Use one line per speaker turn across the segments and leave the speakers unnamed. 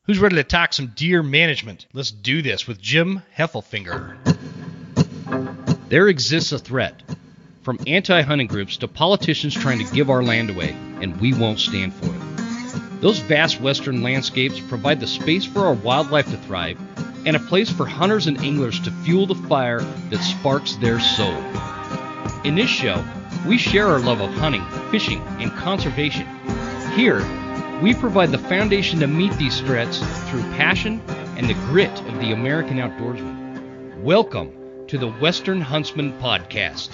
Who's ready to talk some deer management? Let's do this with Jim Heffelfinger. There exists a threat, from anti-hunting groups to politicians trying to give our land away, and we won't stand for it. Those vast western landscapes provide the space for our wildlife to thrive and a place for hunters and anglers to fuel the fire that sparks their soul. In this show, we share our love of hunting, fishing, and conservation. Here, we provide the foundation to meet these threats through passion and the grit of the American outdoorsman. Welcome to the Western Huntsman Podcast.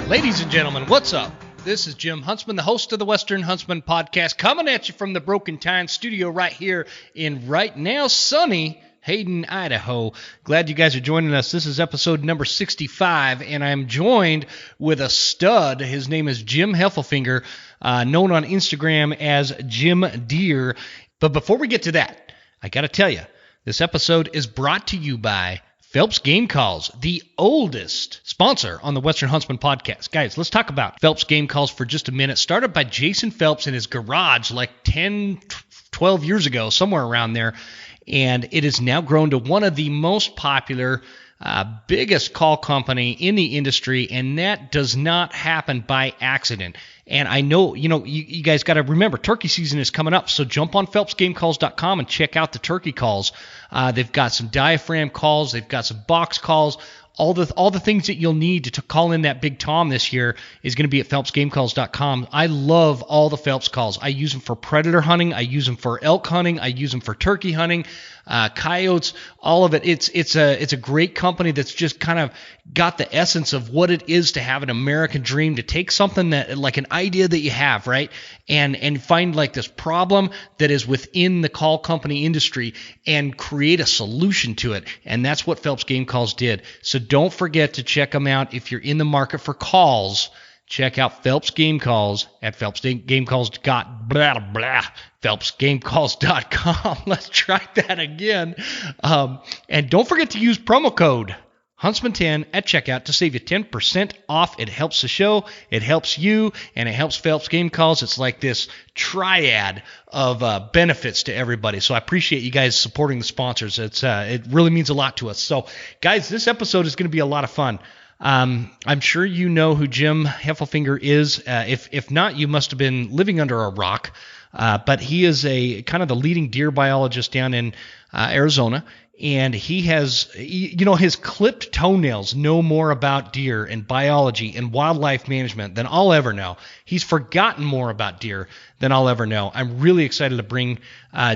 Ladies and gentlemen, what's up? This is Jim Huntsman, the host of the Western Huntsman Podcast, coming at you from the Broken Tine studio right here in right now sunny Hayden, Idaho. Glad you guys are joining us. This is episode number 65, and I'm joined with a stud. His name is Jim Heffelfinger, known on Instagram as Jim.Deere. But before we get to that, I got to tell you, this episode is brought to you by Phelps Game Calls, the oldest sponsor on the Western Huntsman Podcast. Guys, let's talk about Phelps Game Calls for just a minute. Started by Jason Phelps in his garage like 10, 12 years ago, somewhere around there. And it has now grown to one of the most popular, biggest call company in the industry. And that does not happen by accident. And I know, you guys got to remember, turkey season is coming up, so jump on PhelpsGameCalls.com and check out the turkey calls. They've got some diaphragm calls, they've got some box calls. All the things that you'll need to call in that big tom this year is going to be at PhelpsGameCalls.com. I love all the Phelps calls. I use them for predator hunting. I use them for elk hunting. I use them for turkey hunting, coyotes, all of it. It's a great company that's just kind of got the essence of what it is to have an American dream, to take something that, like an idea that you have, right, and find like this problem that is within the call company industry and create a solution to it. And that's what Phelps Game Calls did. So don't forget to check them out. If you're in the market for calls, check out Phelps Game Calls at PhelpsGameCalls.com. Let's try that again. And don't forget to use promo code Huntsman10 at checkout to save you 10% off. It helps the show, it helps you, and it helps Phelps Game Calls. It's like this triad of benefits to everybody. So I appreciate you guys supporting the sponsors. It really means a lot to us. So, guys, this episode is going to be a lot of fun. I'm sure you know who Jim Heffelfinger is. If not, you must have been living under a rock. But he is a kind of the leading deer biologist down in Arizona. And he has, his clipped toenails know more about deer and biology and wildlife management than I'll ever know. He's forgotten more about deer than I'll ever know. I'm really excited to bring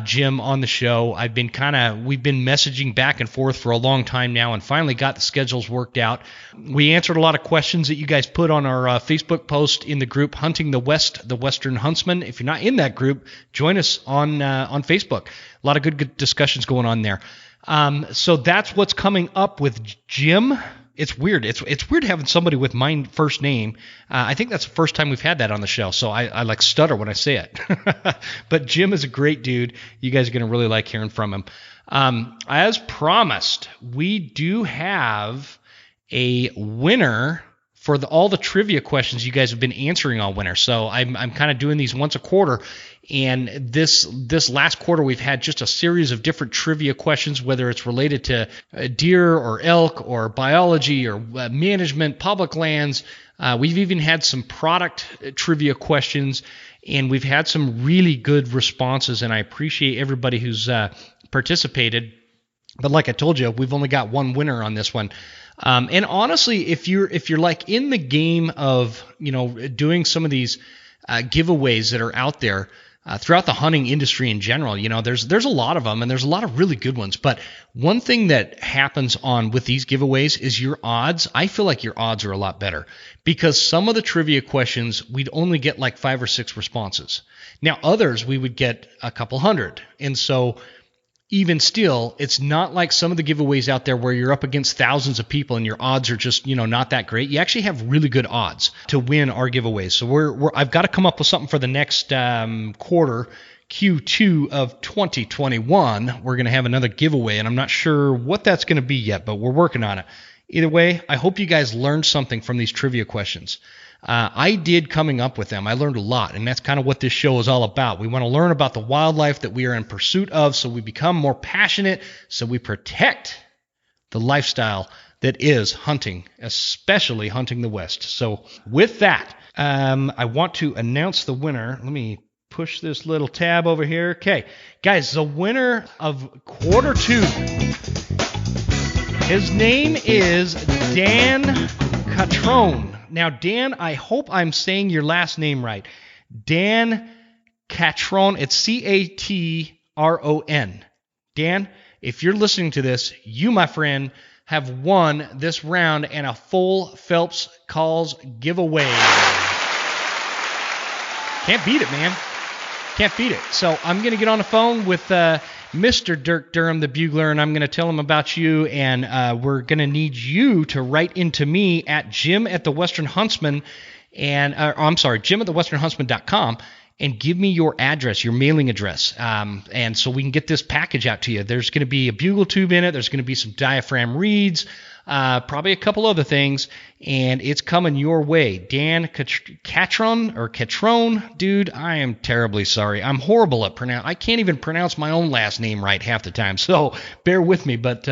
Jim on the show. we've been messaging back and forth for a long time now and finally got the schedules worked out. We answered a lot of questions that you guys put on our Facebook post in the group Hunting the West, the Western Huntsman. If you're not in that group, join us on Facebook. A lot of good discussions going on there. So that's what's coming up with Jim. It's weird. It's weird having somebody with my first name. I think that's the first time we've had that on the show, so I like stutter when I say it. But Jim is a great dude. You guys are going to really like hearing from him. As promised, we do have a winner for all the trivia questions you guys have been answering all winter. So I'm kind of doing these once a quarter. And this last quarter, we've had just a series of different trivia questions, whether it's related to deer or elk or biology or management, public lands. We've even had some product trivia questions, and we've had some really good responses, and I appreciate everybody who's participated. But like I told you, we've only got one winner on this one. And honestly, if you're like in the game of, doing some of these giveaways that are out there, throughout the hunting industry in general, there's a lot of them, and there's a lot of really good ones. But one thing that happens with these giveaways is your odds. I feel like your odds are a lot better because some of the trivia questions, we'd only get like 5 or 6 responses. Now, others, we would get a couple hundred. And so even still, it's not like some of the giveaways out there where you're up against thousands of people and your odds are just, not that great. You actually have really good odds to win our giveaways. So I've got to come up with something for the next quarter, Q2 of 2021. We're going to have another giveaway, and I'm not sure what that's going to be yet, but we're working on it. Either way, I hope you guys learned something from these trivia questions. I did coming up with them. I learned a lot, and that's kind of what this show is all about. We want to learn about the wildlife that we are in pursuit of so we become more passionate, so we protect the lifestyle that is hunting, especially hunting the West. So with that, I want to announce the winner. Let me push this little tab over here. Okay, guys, the winner of quarter 2, his name is Dan Catrone. Now, Dan, I hope I'm saying your last name right. Dan Catrone. It's C-A-T-R-O-N. Dan, if you're listening to this, you, my friend, have won this round and a full Phelps Calls giveaway. Can't beat it, man. Can't beat it. So I'm going to get on the phone with Mr. Dirk Durham, the bugler, and I'm going to tell him about you, and we're going to need you to write into me at Jim@thewesternhuntsman, Jim@thewesternhuntsman.com, and give me your address, your mailing address, and so we can get this package out to you. There's going to be a bugle tube in it. There's going to be some diaphragm reeds, probably a couple other things, and it's coming your way. Dan Catrone, dude, I am terribly sorry. I'm horrible at I can't even pronounce my own last name right half the time, so bear with me, but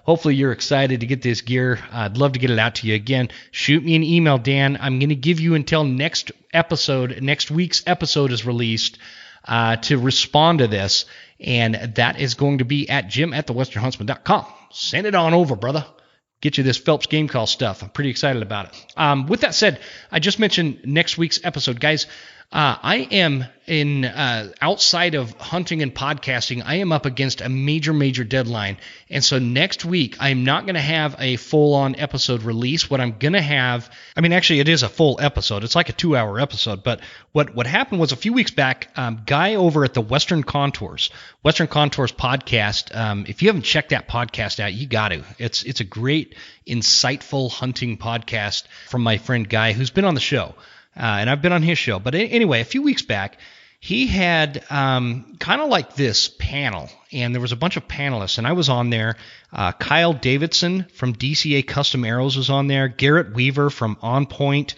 hopefully you're excited to get this gear. I'd love to get it out to you. Again, shoot me an email, Dan. I'm going to give you until next week's episode is released to respond to this, and that is going to be at Jim@thewesternhuntsman.com. Send it on over, brother. Get you this Phelps game call stuff. I'm pretty excited about it. With that said, I just mentioned next week's episode. Guys, I am outside of hunting and podcasting, I am up against a major deadline. And so next week, I'm not going to have a full-on episode release. What I'm going to have, actually, it is a full episode. It's like a 2-hour episode. But what happened was a few weeks back, guy over at the Western Contours podcast, if you haven't checked that podcast out, you got to. It's a great, insightful hunting podcast from my friend Guy, who's been on the show. And I've been on his show. But anyway, a few weeks back, he had kind of like this panel, and there was a bunch of panelists, and I was on there. Kyle Davidson from DCA Custom Arrows was on there. Garrett Weaver from On Point,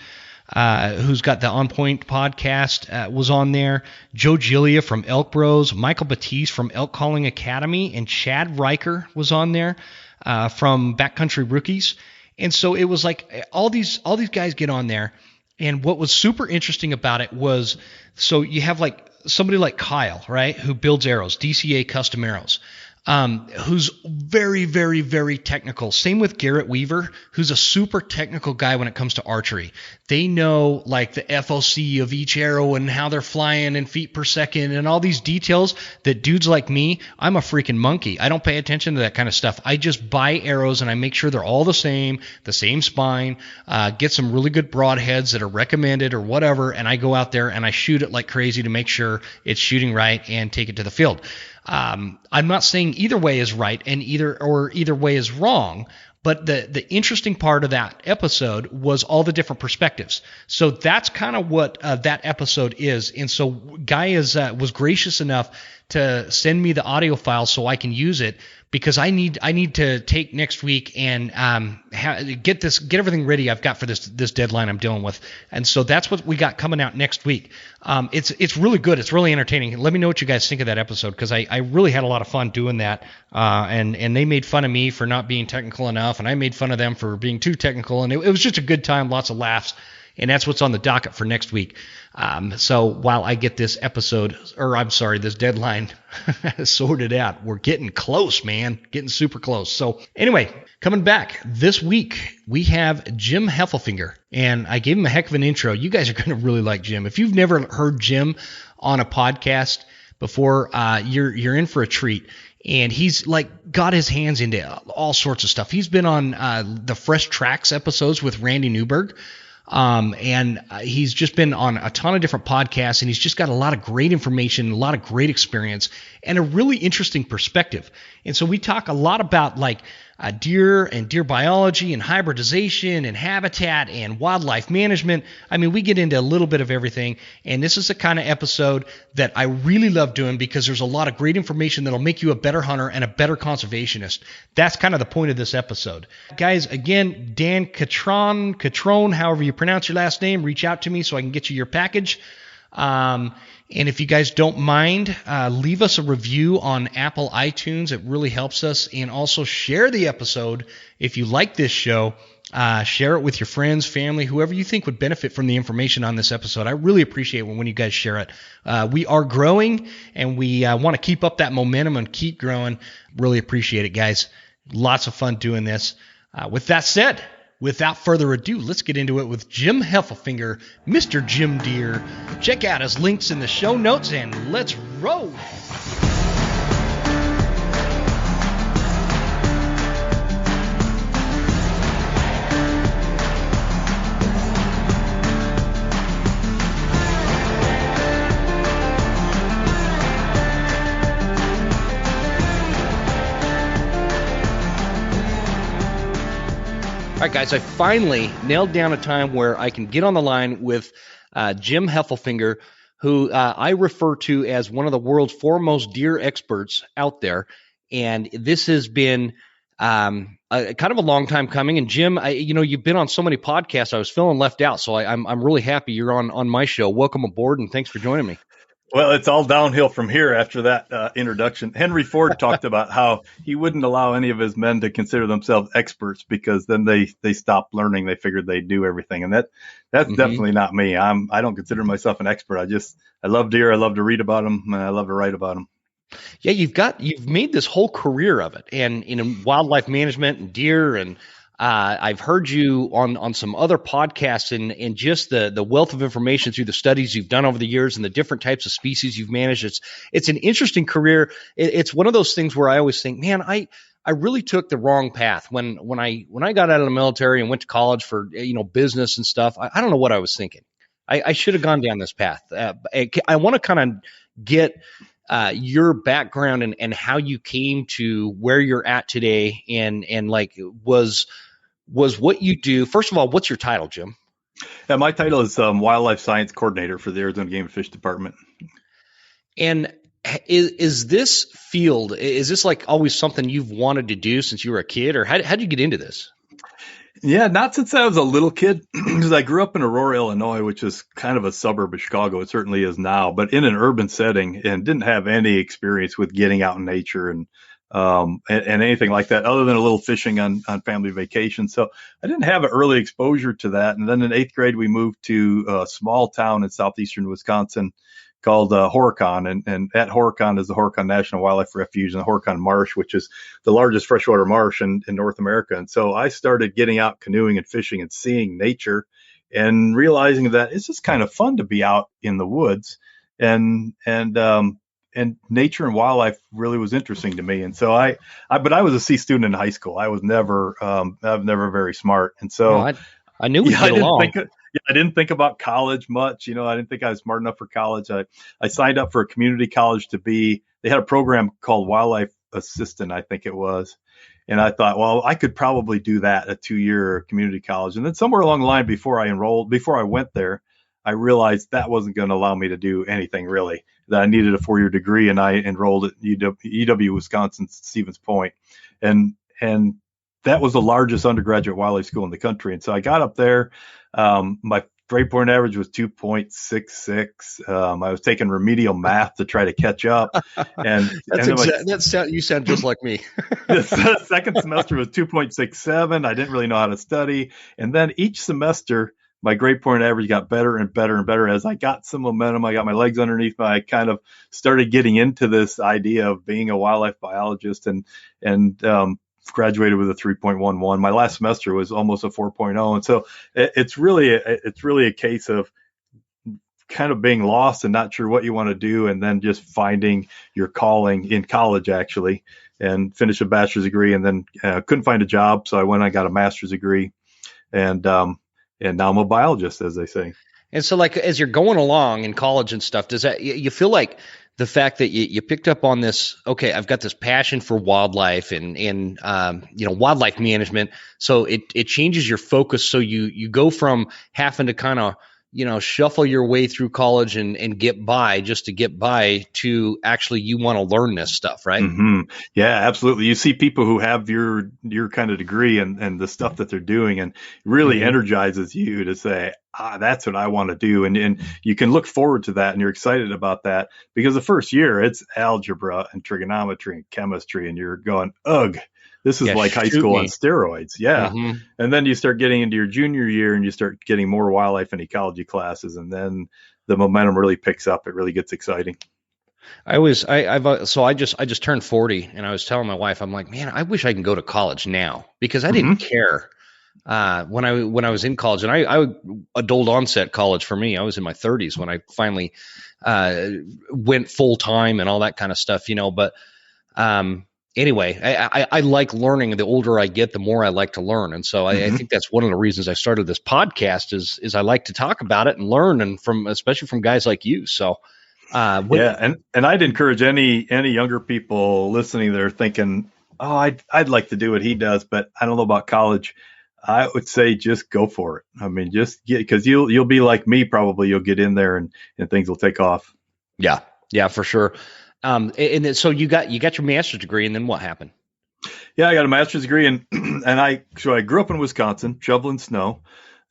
who's got the On Point podcast, was on there. Joe Gillia from Elk Bros, Michael Batiste from Elk Calling Academy, and Chad Riker was on there from Backcountry Rookies. And so it was like all these guys get on there. And what was super interesting about it was, so you have like somebody like Kyle, right, who builds arrows, DCA Custom Arrows, who's very technical. Same with Garrett Weaver, who's a super technical guy when it comes to archery. They know like the FOC of each arrow and how they're flying in feet per second and all these details that dudes like me, I'm a freaking monkey. I don't pay attention to that kind of stuff. I just buy arrows and I make sure they're all the same spine, get some really good broadheads that are recommended or whatever, and I go out there and I shoot it like crazy to make sure it's shooting right and take it to the field. I'm not saying either way is right and either way is wrong, but the interesting part of that episode was all the different perspectives. So that's kind of what that episode is. And so Guy was gracious enough to send me the audio file so I can use it, because I need to take next week and get everything ready I've got for this deadline I'm dealing with. And so that's what we got coming out next week. It's really good. It's really entertaining. Let me know what you guys think of that episode, because I really had a lot of fun doing that. And they made fun of me for not being technical enough, and I made fun of them for being too technical. And it was just a good time, lots of laughs. And that's what's on the docket for next week. So while I get this deadline sorted out, we're getting close, man. Getting super close. So anyway, coming back this week, we have Jim Heffelfinger. And I gave him a heck of an intro. You guys are going to really like Jim. If you've never heard Jim on a podcast before, you're in for a treat. And he's like got his hands into all sorts of stuff. He's been on the Fresh Tracks episodes with Randy Newberg. And he's just been on a ton of different podcasts, and he's just got a lot of great information, a lot of great experience, and a really interesting perspective. And so we talk a lot about deer and deer biology and hybridization and habitat and wildlife management. I mean, we get into a little bit of everything, and this is the kind of episode that I really love doing because there's a lot of great information that'll make you a better hunter and a better conservationist. That's kind of the point of this episode. Guys, again, Dan Catrone, however you pronounce your last name, reach out to me so I can get you your package. And if you guys don't mind, leave us a review on Apple iTunes. It really helps us. And also share the episode. If you like this show, share it with your friends, family, whoever you think would benefit from the information on this episode. I really appreciate when you guys share it. We are growing, and we want to keep up that momentum and keep growing. Really appreciate it, guys. Lots of fun doing this. With that said, without further ado, let's get into it with Jim Heffelfinger, Mr. Jim.Deere. Check out his links in the show notes, and let's roll. All right, guys, I finally nailed down a time where I can get on the line with Jim Heffelfinger, who I refer to as one of the world's foremost deer experts out there. And this has been kind of a long time coming. And Jim, you've been on so many podcasts, I was feeling left out. So I'm really happy you're on my show. Welcome aboard, and thanks for joining me.
Well, it's all downhill from here after that introduction. Henry Ford talked about how he wouldn't allow any of his men to consider themselves experts because then they stopped learning. They figured they'd do everything. And that's definitely not me. I don't consider myself an expert. I love deer. I love to read about them, and I love to write about them.
Yeah, you've made this whole career of it, and in wildlife management and deer, and I've heard you on some other podcasts, and just the wealth of information through the studies you've done over the years and the different types of species you've managed. It's an interesting career. It's one of those things where I always think, man, I really took the wrong path when I got out of the military and went to college for business and stuff. I don't know what I was thinking. I should have gone down this path. I want to kind of get your background and how you came to where you're at today, and was what you do. First of all, what's your title, Jim?
Yeah, my title is Wildlife Science Coordinator for the Arizona Game and Fish Department.
And is this field, is this like always something you've wanted to do since you were a kid, or how did you get into this?
Yeah, not since I was a little kid, because I grew up in Aurora, Illinois, which is kind of a suburb of Chicago. It certainly is now, but in an urban setting, and didn't have any experience with getting out in nature and anything like that, other than a little fishing on family vacation. So I didn't have an early exposure to that. And then in 8th grade, we moved to a small town in southeastern Wisconsin called Horicon. And at Horicon is the Horicon National Wildlife Refuge and the Horicon Marsh, which is the largest freshwater marsh in North America. And so I started getting out canoeing and fishing and seeing nature and realizing that it's just kind of fun to be out in the woods. And nature and wildlife really was interesting to me. And so but I was a C student in high school. I was never very smart. And so
I knew we'd get along.
I didn't think about college much. I didn't think I was smart enough for college. I signed up for a community college they had a program called Wildlife Assistant, I think it was. And I thought, well, I could probably do that, a 2-year community college. And then somewhere along the line before I went there, I realized that wasn't going to allow me to do anything really, that I needed a 4-year degree, and I enrolled at UW Wisconsin Stevens Point. And that was the largest undergraduate wildlife school in the country. And so I got up there. My grade point average was 2.66. I was taking remedial math to try to catch up. And
you sound just like me.
The second semester was 2.67. I didn't really know how to study. And then each semester, my grade point average got better and better and better as I got some momentum. I got my legs underneath me. I kind of started getting into this idea of being a wildlife biologist, and graduated with a 3.11. My last semester was almost a 4.0. And so it's really a case of kind of being lost and not sure what you want to do, and then just finding your calling in college, actually, and finished a bachelor's degree, and then couldn't find a job. So I went and got a master's degree, and and now I'm a biologist, as they say.
And so, like, as you're going along in college and stuff, does that you feel like the fact that you picked up on this? Okay, I've got this passion for wildlife and wildlife management. So it changes your focus. So you go from having to kind of shuffle your way through college and get by just to get by to actually you want to learn this stuff, right?
Mm-hmm. Yeah, absolutely. You see people who have your kind of degree and the stuff that they're doing, and really energizes you to say, that's what I want to do. And you can look forward to that, and you're excited about that, because the first year it's algebra and trigonometry and chemistry, and you're going, ugh, this is like high school on steroids. Yeah. And then you start getting into your junior year and you start getting more wildlife and ecology classes, and then the momentum really picks up. It really gets exciting.
I just turned 40, and I was telling my wife, I'm like, man, I wish I can go to college now, because I didn't care when I was in college, and I adult onset college for me. I was in my 30s when I finally went full time and all that kind of stuff, But anyway, I like learning. The older I get, the more I like to learn, and so I think that's one of the reasons I started this podcast is I like to talk about it and learn, and especially from guys like you. So.
And I'd encourage any younger people listening that are thinking, oh, I'd like to do what he does, but I don't know about college. I would say just go for it. I mean, just get, because you'll be like me, probably. You'll get in there and things will take off.
Yeah, for sure. And then, so you got your master's degree, and then what happened?
Yeah, I got a master's degree, and I grew up in Wisconsin, shoveling snow.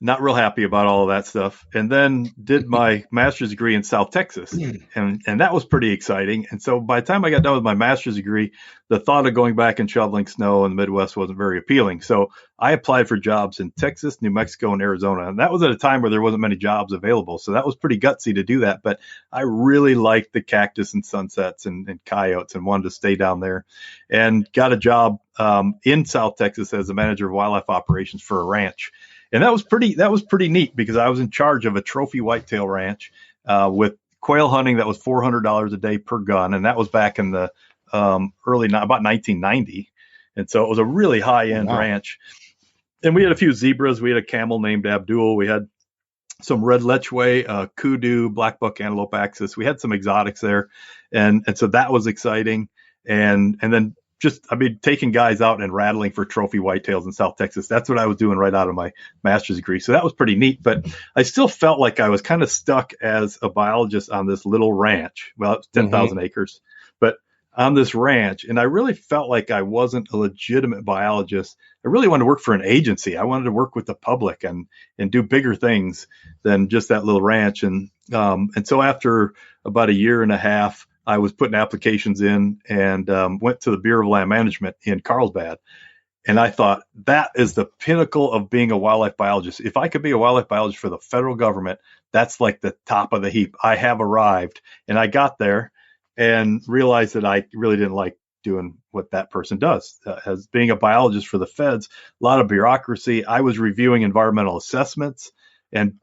Not real happy about all of that stuff. And then did my master's degree in South Texas. And that was pretty exciting. And so by the time I got done with my master's degree, the thought of going back and shoveling snow in the Midwest wasn't very appealing. So I applied for jobs in Texas, New Mexico, and Arizona. And that was at a time where there wasn't many jobs available. So that was pretty gutsy to do that. But I really liked the cactus and sunsets and coyotes, and wanted to stay down there, and got a job in South Texas as a manager of wildlife operations for a ranch. And that was pretty neat, because I was in charge of a trophy whitetail ranch with quail hunting that was $400 a day per gun, and that was back in the about 1990. And so it was a really high end ranch. And we had a few zebras. We had a camel named Abdul. We had some red lechwe, kudu, black buck antelope axis. We had some exotics there, and so that was exciting. And then taking guys out and rattling for trophy whitetails in South Texas. That's what I was doing right out of my master's degree. So that was pretty neat, but I still felt like I was kind of stuck as a biologist on this little ranch. Well, it's 10,000 acres, but on this ranch. And I really felt like I wasn't a legitimate biologist. I really wanted to work for an agency. I wanted to work with the public and do bigger things than just that little ranch. And so after about a year and a half, I was putting applications in, and went to the Bureau of Land Management in Carlsbad. And I thought, that is the pinnacle of being a wildlife biologist. If I could be a wildlife biologist for the federal government, that's like the top of the heap. I have arrived. And I got there and realized that I really didn't like doing what that person does. As being a biologist for the feds, a lot of bureaucracy. I was reviewing environmental assessments and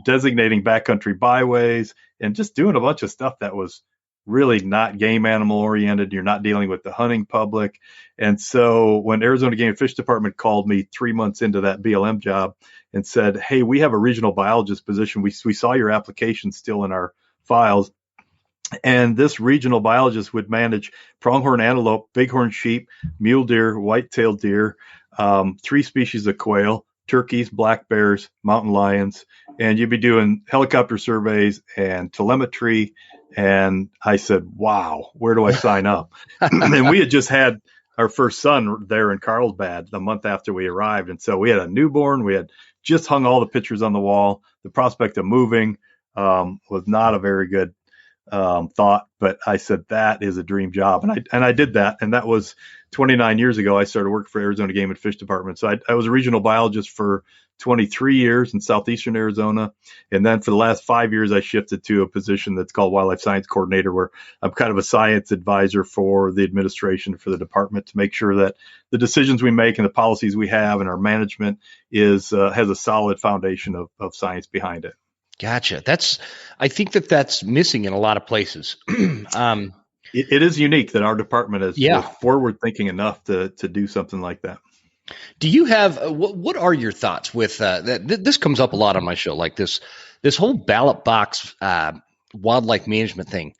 designating backcountry byways, and just doing a bunch of stuff that was really not game animal oriented. You're not dealing with the hunting public. And so when Arizona Game and Fish Department called me 3 months into that BLM job and said, hey, we have a regional biologist position. We saw your application still in our files. And this regional biologist would manage pronghorn antelope, bighorn sheep, mule deer, white-tailed deer, 3 species of quail, turkeys, black bears, mountain lions, and you'd be doing helicopter surveys and telemetry. And I said, wow, where do I sign up? And we had just had our first son there in Carlsbad the month after we arrived. And so we had a newborn. We had just hung all the pictures on the wall. The prospect of moving was not a very good thought, but I said, that is a dream job. And I did that. And that was 29 years ago. I started working for Arizona Game and Fish Department. So I was a regional biologist for 23 years in southeastern Arizona. And then for the last 5 years, I shifted to a position that's called Wildlife Science Coordinator, where I'm kind of a science advisor for the administration, for the department, to make sure that the decisions we make and the policies we have and our management has a solid foundation of science behind it.
Gotcha. I think that's missing in a lot of places.
It is unique that our department is forward thinking enough to do something like that.
Do you have what are your thoughts with this comes up a lot on my show, like this whole ballot box wildlife management thing.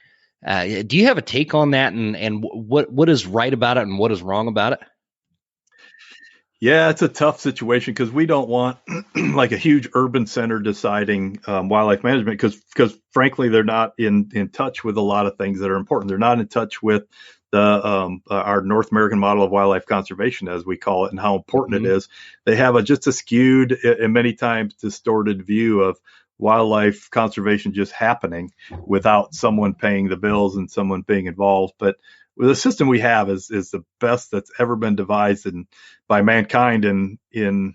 Do you have a take on that, and what is right about it and what is wrong about it?
Yeah, it's a tough situation because we don't want like a huge urban center deciding wildlife management because frankly they're not in touch with a lot of things that are important. They're not in touch with the our North American model of wildlife conservation, as we call it, and how important it is. They have just a skewed and many times distorted view of wildlife conservation just happening without someone paying the bills and someone being involved. But the system we have is the best that's ever been devised by mankind in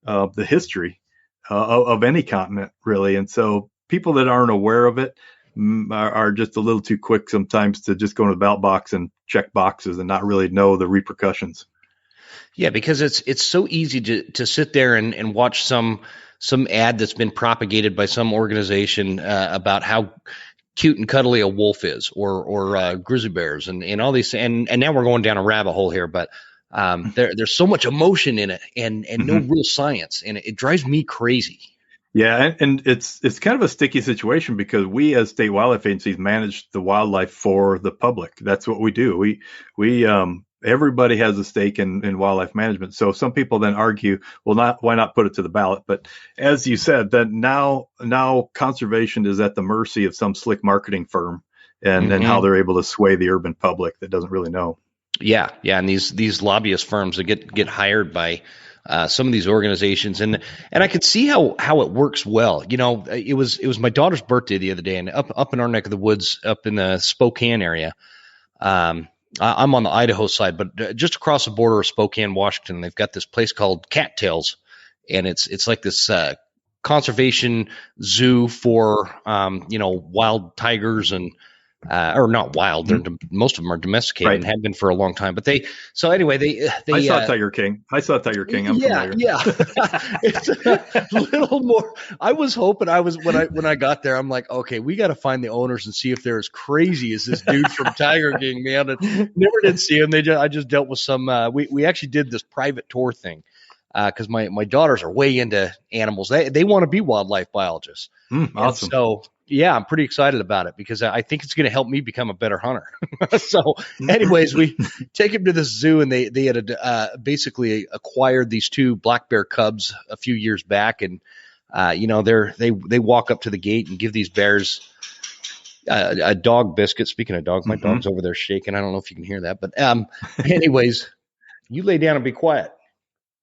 the history of any continent, really. And so people that aren't aware of it are just a little too quick sometimes to just go into the ballot box and check boxes and not really know the repercussions.
Yeah, because it's so easy to sit there and watch some ad that's been propagated by some organization about how cute and cuddly a wolf is, or grizzly bears, and all these, and now we're going down a rabbit hole here, but there's so much emotion in it and no real science, and it drives me crazy.
Yeah, and it's kind of a sticky situation because we as state wildlife agencies manage the wildlife for the public. That's what we do. We everybody has a stake in wildlife management. So some people then argue, well, why not put it to the ballot? But as you said, that now conservation is at the mercy of some slick marketing firm and how they're able to sway the urban public that doesn't really know.
Yeah, and these lobbyist firms that get hired by some of these organizations, and I could see how it works well. You know, it was my daughter's birthday the other day, and up in our neck of the woods, up in the Spokane area. I'm on the Idaho side, but just across the border of Spokane, Washington, they've got this place called Cattails, and it's like this conservation zoo for wild tigers and or not wild. Most of them are domesticated and have been for a long time. But they I
saw Tiger King. I'm familiar.
Yeah. It's a little more. I was hoping when I got there, I'm like, okay, we got to find the owners and see if they're as crazy as this dude from Tiger King, man. And never did see him. I just dealt with some. We actually did this private tour thing because my daughters are way into animals. They want to be wildlife biologists.
Awesome.
So yeah, I'm pretty excited about it because I think it's going to help me become a better hunter. So anyways, we take him to this zoo, and they had basically acquired these two black bear cubs a few years back. And, they walk up to the gate and give these bears a dog biscuit. Speaking of dog, my dog's over there shaking. I don't know if you can hear that, but anyways, you lay down and be quiet.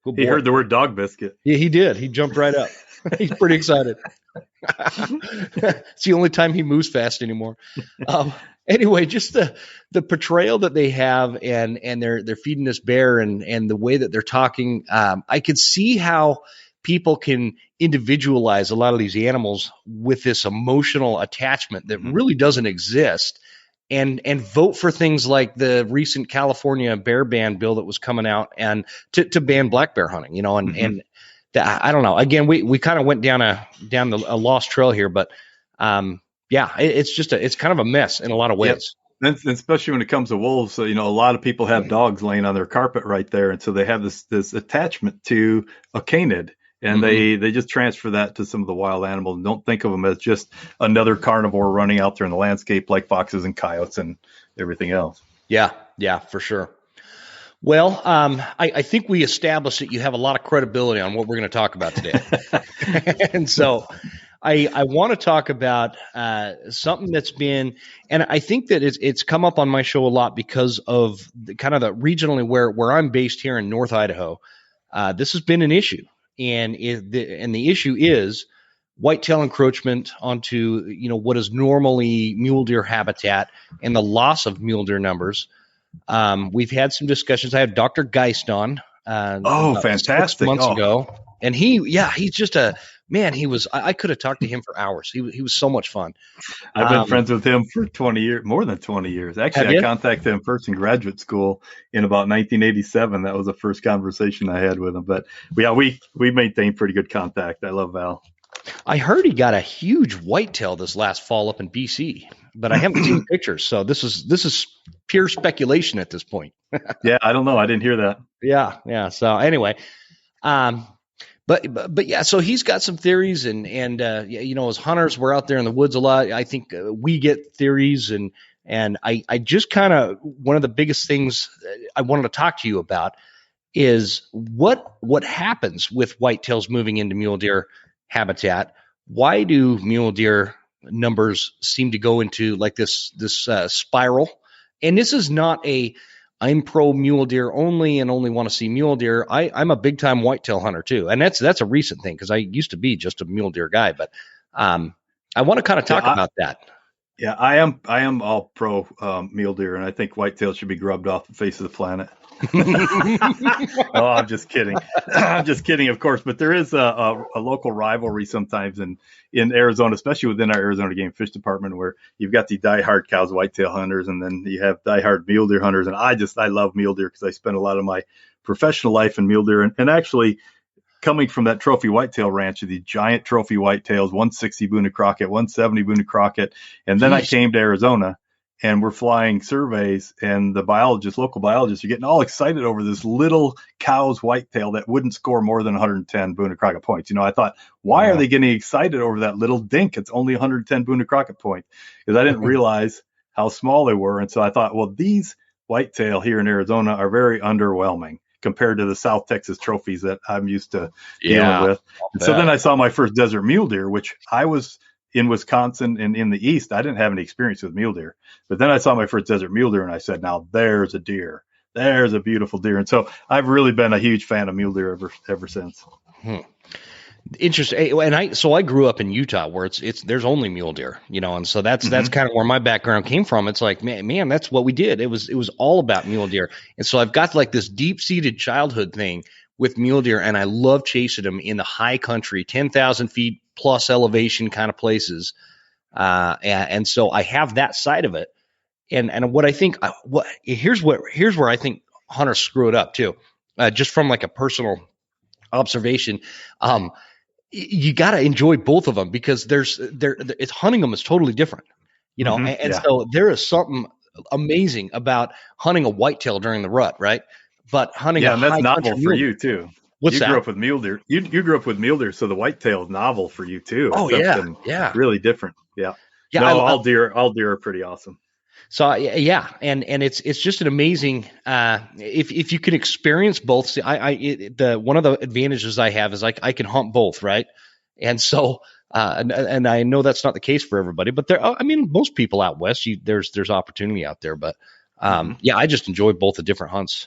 Good boy.
He heard the word dog biscuit.
Yeah, he did. He jumped right up. He's pretty excited. It's the only time he moves fast anymore. Anyway, just the portrayal that they have, and they're feeding this bear, and the way that they're talking. I could see how people can individualize a lot of these animals with this emotional attachment that really doesn't exist, and vote for things like the recent California bear ban bill that was coming out, and to ban black bear hunting. And I don't know. Again, we kind of went down a lost trail here, but it's kind of a mess in a lot of ways.
Yep. And especially when it comes to wolves, a lot of people have dogs laying on their carpet right there, and so they have this attachment to a canid, and they just transfer that to some of the wild animals and don't think of them as just another carnivore running out there in the landscape like foxes and coyotes and everything else.
Yeah, for sure. Well, I think we established that you have a lot of credibility on what we're going to talk about today. And so I want to talk about something that's been, and I think that it's come up on my show a lot because of the regionally where I'm based here in North Idaho. This has been an issue, and the issue is whitetail encroachment onto what is normally mule deer habitat and the loss of mule deer numbers. We've had some discussions. I had Dr. Geist on.
Fantastic!
6 months ago, and he's just a man. I could have talked to him for hours. He was so much fun.
I've been friends with him for 20 years, more than 20 years. Actually, I contacted him first in graduate school in about 1987. That was the first conversation I had with him. But yeah, we maintain pretty good contact. I love Val.
I heard he got a huge whitetail this last fall up in BC, but I haven't seen pictures. So this is pure speculation at this point.
Yeah, I don't know. I didn't hear that.
Yeah. So anyway, but yeah, so he's got some theories, and as hunters, we're out there in the woods a lot. I think we get theories, and I just kind of, one of the biggest things I wanted to talk to you about is what happens with whitetails moving into mule deer habitat. Why do mule deer numbers seem to go into like this spiral? And this is not I'm pro mule deer only and only want to see mule deer. I'm a big time whitetail hunter too, and that's a recent thing because I used to be just a mule deer guy. But I want to kind of talk about that.
Yeah, I am all pro mule deer, and I think whitetails should be grubbed off the face of the planet. Oh, I'm just kidding. I'm just kidding, of course. But there is a local rivalry sometimes in Arizona, especially within our Arizona Game Fish Department, where you've got the diehard cows whitetail hunters, and then you have diehard mule deer hunters. And I love mule deer because I spent a lot of my professional life in mule deer, and actually coming from that trophy whitetail ranch, the giant trophy whitetails, 160 Boone and Crockett, 170 Boone and Crockett, and then I came to Arizona. And we're flying surveys, and the local biologists, are getting all excited over this little coues whitetail that wouldn't score more than 110 Boone and Crockett points. I thought, why are they getting excited over that little dink? It's only 110 Boone and Crockett points, because I didn't realize how small they were. And so I thought, well, these whitetail here in Arizona are very underwhelming compared to the South Texas trophies that I'm used to dealing with. And so then I saw my first desert mule deer, which I was in Wisconsin and in the East. I didn't have any experience with mule deer, but then I saw my first desert mule deer and I said, now there's a deer. There's a beautiful deer. And so I've really been a huge fan of mule deer ever since.
Interesting. And I grew up in Utah where there's only mule deer, and so that's kind of where my background came from. It's like, man, that's what we did. It was all about mule deer. And so I've got like this deep seated childhood thing with mule deer, and I love chasing them in the high country, 10,000 feet plus elevation kind of places. And so I have that side of it. And what I think, here's where I think hunters screw it up too. Just from like a personal observation. You got to enjoy both of them because it's hunting them is totally different, So there is something amazing about hunting a whitetail during the rut, right? But hunting
and that's novel for you too.
What's that?
You grew up with mule deer. You grew up with mule deer, so the whitetail is novel for you too.
Oh yeah,
really different. Yeah. No, all deer are pretty awesome.
So and it's just an amazing if you can experience both. See, one of the advantages I have is I can hunt both, right? And so and I know that's not the case for everybody, but most people out west, there's opportunity out there, but I just enjoy both the different hunts.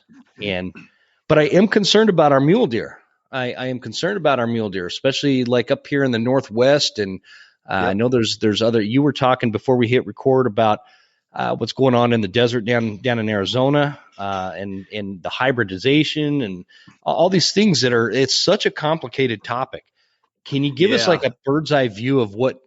But I am concerned about our mule deer. I am concerned about our mule deer, especially like up here in the Northwest. And I know there's other. You were talking before we hit record about what's going on in the desert down in Arizona, and the hybridization and all these things it's such a complicated topic. Can you give us like a bird's eye view of what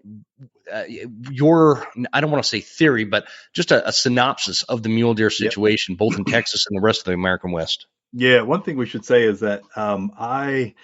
your, I don't want to say theory, but just a synopsis of the mule deer situation, both in Texas and the rest of the American West?
Yeah, one thing we should say is that I,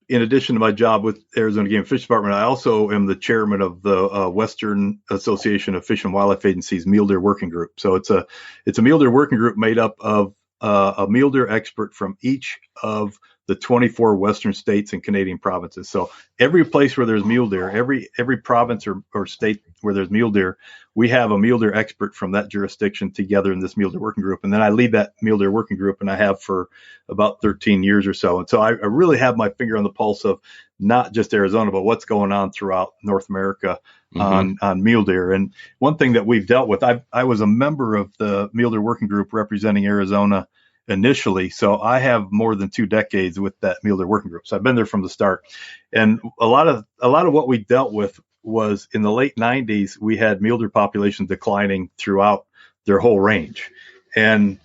in addition to my job with Arizona Game and Fish Department, I also am the chairman of the Western Association of Fish and Wildlife Agencies Mule Deer Working Group. So it's a mule deer working group made up of a mule deer expert from each of the 24 Western states and Canadian provinces. So every place where there's mule deer, every province or state where there's mule deer, we have a mule deer expert from that jurisdiction together in this mule deer working group. And then I lead that mule deer working group, and I have for about 13 years or so. And so I really have my finger on the pulse of not just Arizona, but what's going on throughout North America on mule deer. And one thing that we've dealt with, I was a member of the mule deer working group representing Arizona initially. So I have more than 2 decades with that mule deer working group. So I've been there from the start. And a lot of what we dealt with was in the late 90s, we had mule deer populations declining throughout their whole range. And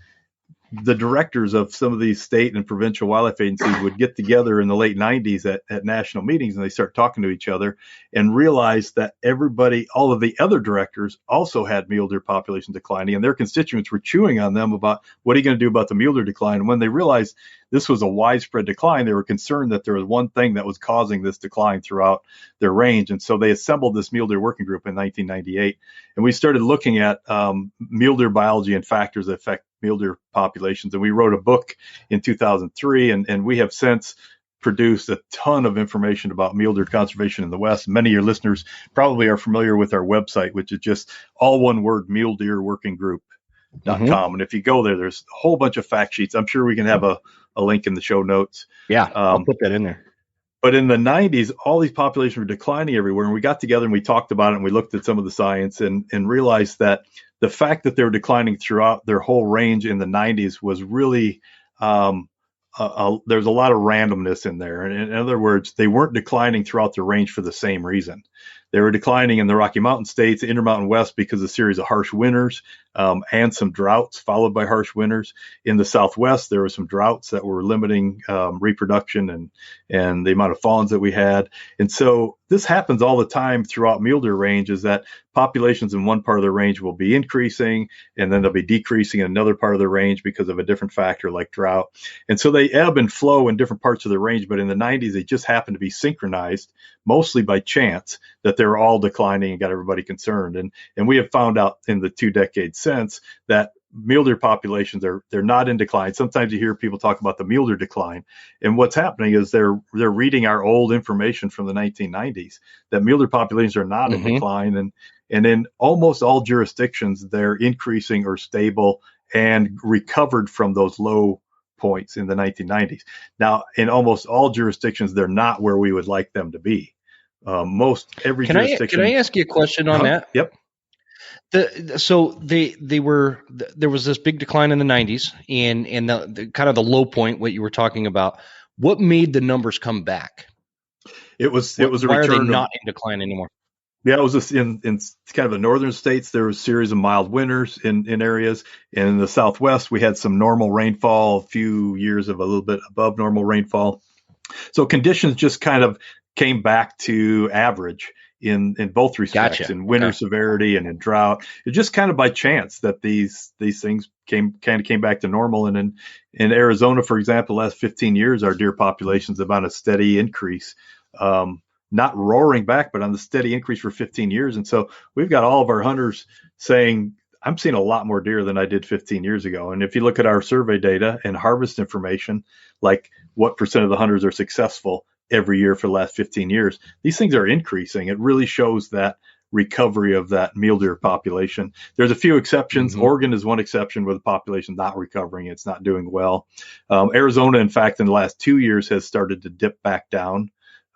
the directors of some of these state and provincial wildlife agencies would get together in the late 90s at national meetings, and they start talking to each other and realize that all of the other directors also had mule deer population declining, and their constituents were chewing on them about what are you going to do about the mule deer decline. And when they realized this was a widespread decline, they were concerned that there was one thing that was causing this decline throughout their range. And so they assembled this mule deer working group in 1998. And we started looking at mule deer biology and factors that affect mule deer populations. And we wrote a book in 2003, and we have since produced a ton of information about mule deer conservation in the West. Many of your listeners probably are familiar with our website, which is just all one word, muledeerworkinggroup.com. And if you go there, there's a whole bunch of fact sheets. I'm sure we can have a link in the show notes.
Yeah, I'll put that in there.
But in the 90s, all these populations were declining everywhere. And we got together and we talked about it, and we looked at some of the science and realized that the fact that they were declining throughout their whole range in the 90s was really, there's a lot of randomness in there. And in other words, they weren't declining throughout the range for the same reason. They were declining in the Rocky Mountain states, the Intermountain West, because of a series of harsh winters and some droughts followed by harsh winters. In the Southwest, there were some droughts that were limiting reproduction and the amount of fawns that we had. And so this happens all the time throughout mule deer range, is that populations in one part of the range will be increasing, and then they'll be decreasing in another part of the range because of a different factor like drought. And so they ebb and flow in different parts of the range. But in the 90s, they just happened to be synchronized, mostly by chance, that they were all declining and got everybody concerned. And we have found out in the 2 decades since that mule deer populations they're not in decline. Sometimes you hear people talk about the mule deer decline, and what's happening is they're reading our old information from the 1990s that mule deer populations are not in decline, and in almost all jurisdictions they're increasing or stable and recovered from those low points in the 1990s. Now, in almost all jurisdictions, they're not where we would like them to be. Every jurisdiction.
Can I ask you a question on that?
Yep.
So there was this big decline in the 90s, and the kind of the low point, what you were talking about. What made the numbers come back?
It was a return.
Why are they not in decline anymore?
Yeah, it was just in kind of the northern states. There was a series of mild winters in areas. And in the Southwest, we had some normal rainfall, a few years of a little bit above normal rainfall. So conditions just kind of came back to average in both respects,
Gotcha.
in winter severity and in drought. It's just kind of by chance that these things came back to normal. And in Arizona, for example, the last 15 years, our deer population's about a steady increase. Not roaring back, but on the steady increase for 15 years. And so we've got all of our hunters saying, I'm seeing a lot more deer than I did 15 years ago. And if you look at our survey data and harvest information, like what percent of the hunters are successful every year for the last 15 years, these things are increasing. It really shows that recovery of that mule deer population. There's a few exceptions. Oregon is one exception where the population not recovering. It's not doing well. Arizona, in fact, in the last 2 years has started to dip back down.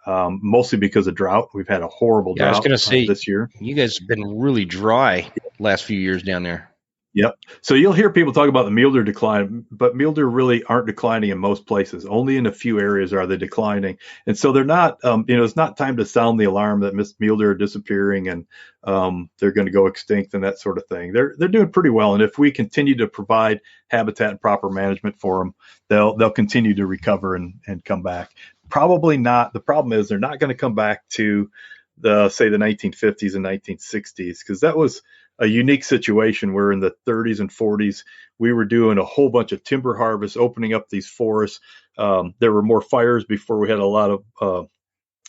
Mostly because of drought. We've had a horrible drought this year.
You guys have been really dry last few years down there.
Yep. So you'll hear people talk about the mule deer decline, but mule deer really aren't declining in most places. Only in a few areas are they declining. And so they're not, it's not time to sound the alarm that mule deer are disappearing and they're going to go extinct and that sort of thing. They're doing pretty well. And if we continue to provide habitat and proper management for them, they'll continue to recover and come back. Probably not. The problem is they're not going to come back to the 1950s and 1960s, because that was a unique situation where in the 30s and 40s, we were doing a whole bunch of timber harvest, opening up these forests. There were more fires before we had a lot of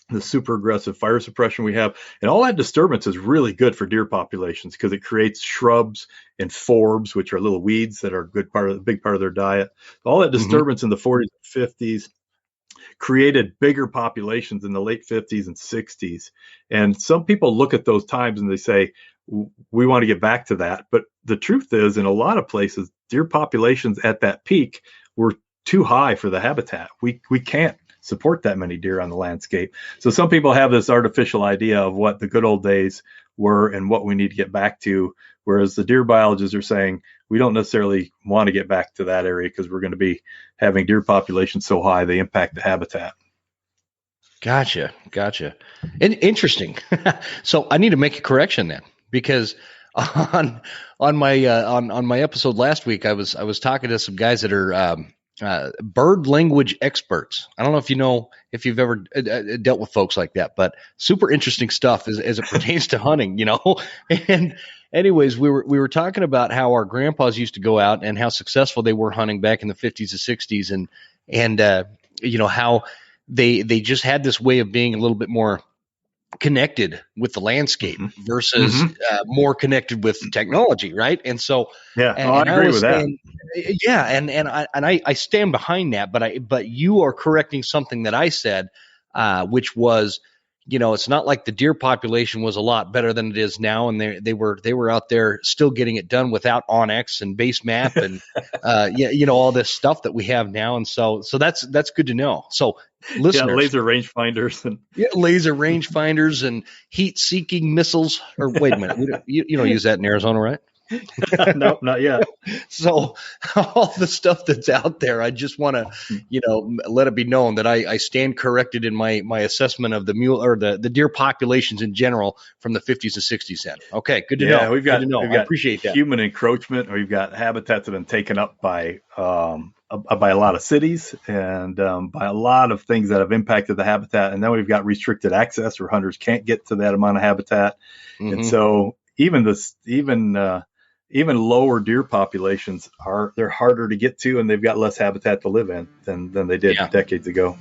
the super aggressive fire suppression we have. And all that disturbance is really good for deer populations because it creates shrubs and forbs, which are little weeds that are a big part of their diet. All that disturbance in the 40s and 50s created bigger populations in the late 50s and 60s. And some people look at those times and they say, we want to get back to that. But the truth is, in a lot of places, deer populations at that peak were too high for the habitat. We can't support that many deer on the landscape. So some people have this artificial idea of what the good old days were and what we need to get back to, whereas the deer biologists are saying we don't necessarily want to get back to that area because we're going to be having deer populations so high they impact the habitat.
Gotcha. And interesting. So I need to make a correction then, because on my episode last week, I was talking to some guys that are bird language experts. I don't know if you've ever dealt with folks like that, but super interesting stuff as it pertains to hunting, And anyways, we were talking about how our grandpas used to go out and how successful they were hunting back in the 50s and 60s, and how they just had this way of being a little bit more connected with the landscape versus more connected with technology, right? And so,
I agree with that.
Yeah, and I stand behind that, but you are correcting something that I said, which was, it's not like the deer population was a lot better than it is now, and they were out there still getting it done without Onyx and base map and all this stuff that we have now, and so that's good to know. So listeners,
laser rangefinders
and heat-seeking missiles. Or wait a minute, you don't use that in Arizona, right?
No, not yet.
So all the stuff that's out there, I just want to, let it be known that I stand corrected in my assessment of the mule or the deer populations in general from the 50s and 60s. Then, okay, good to know.
We've got
I appreciate that.
Human encroachment, or we've got habitats that have been taken up by a lot of cities and by a lot of things that have impacted the habitat, and then we've got restricted access where hunters can't get to that amount of habitat, and so even lower deer populations they're harder to get to, and they've got less habitat to live in than they did decades ago.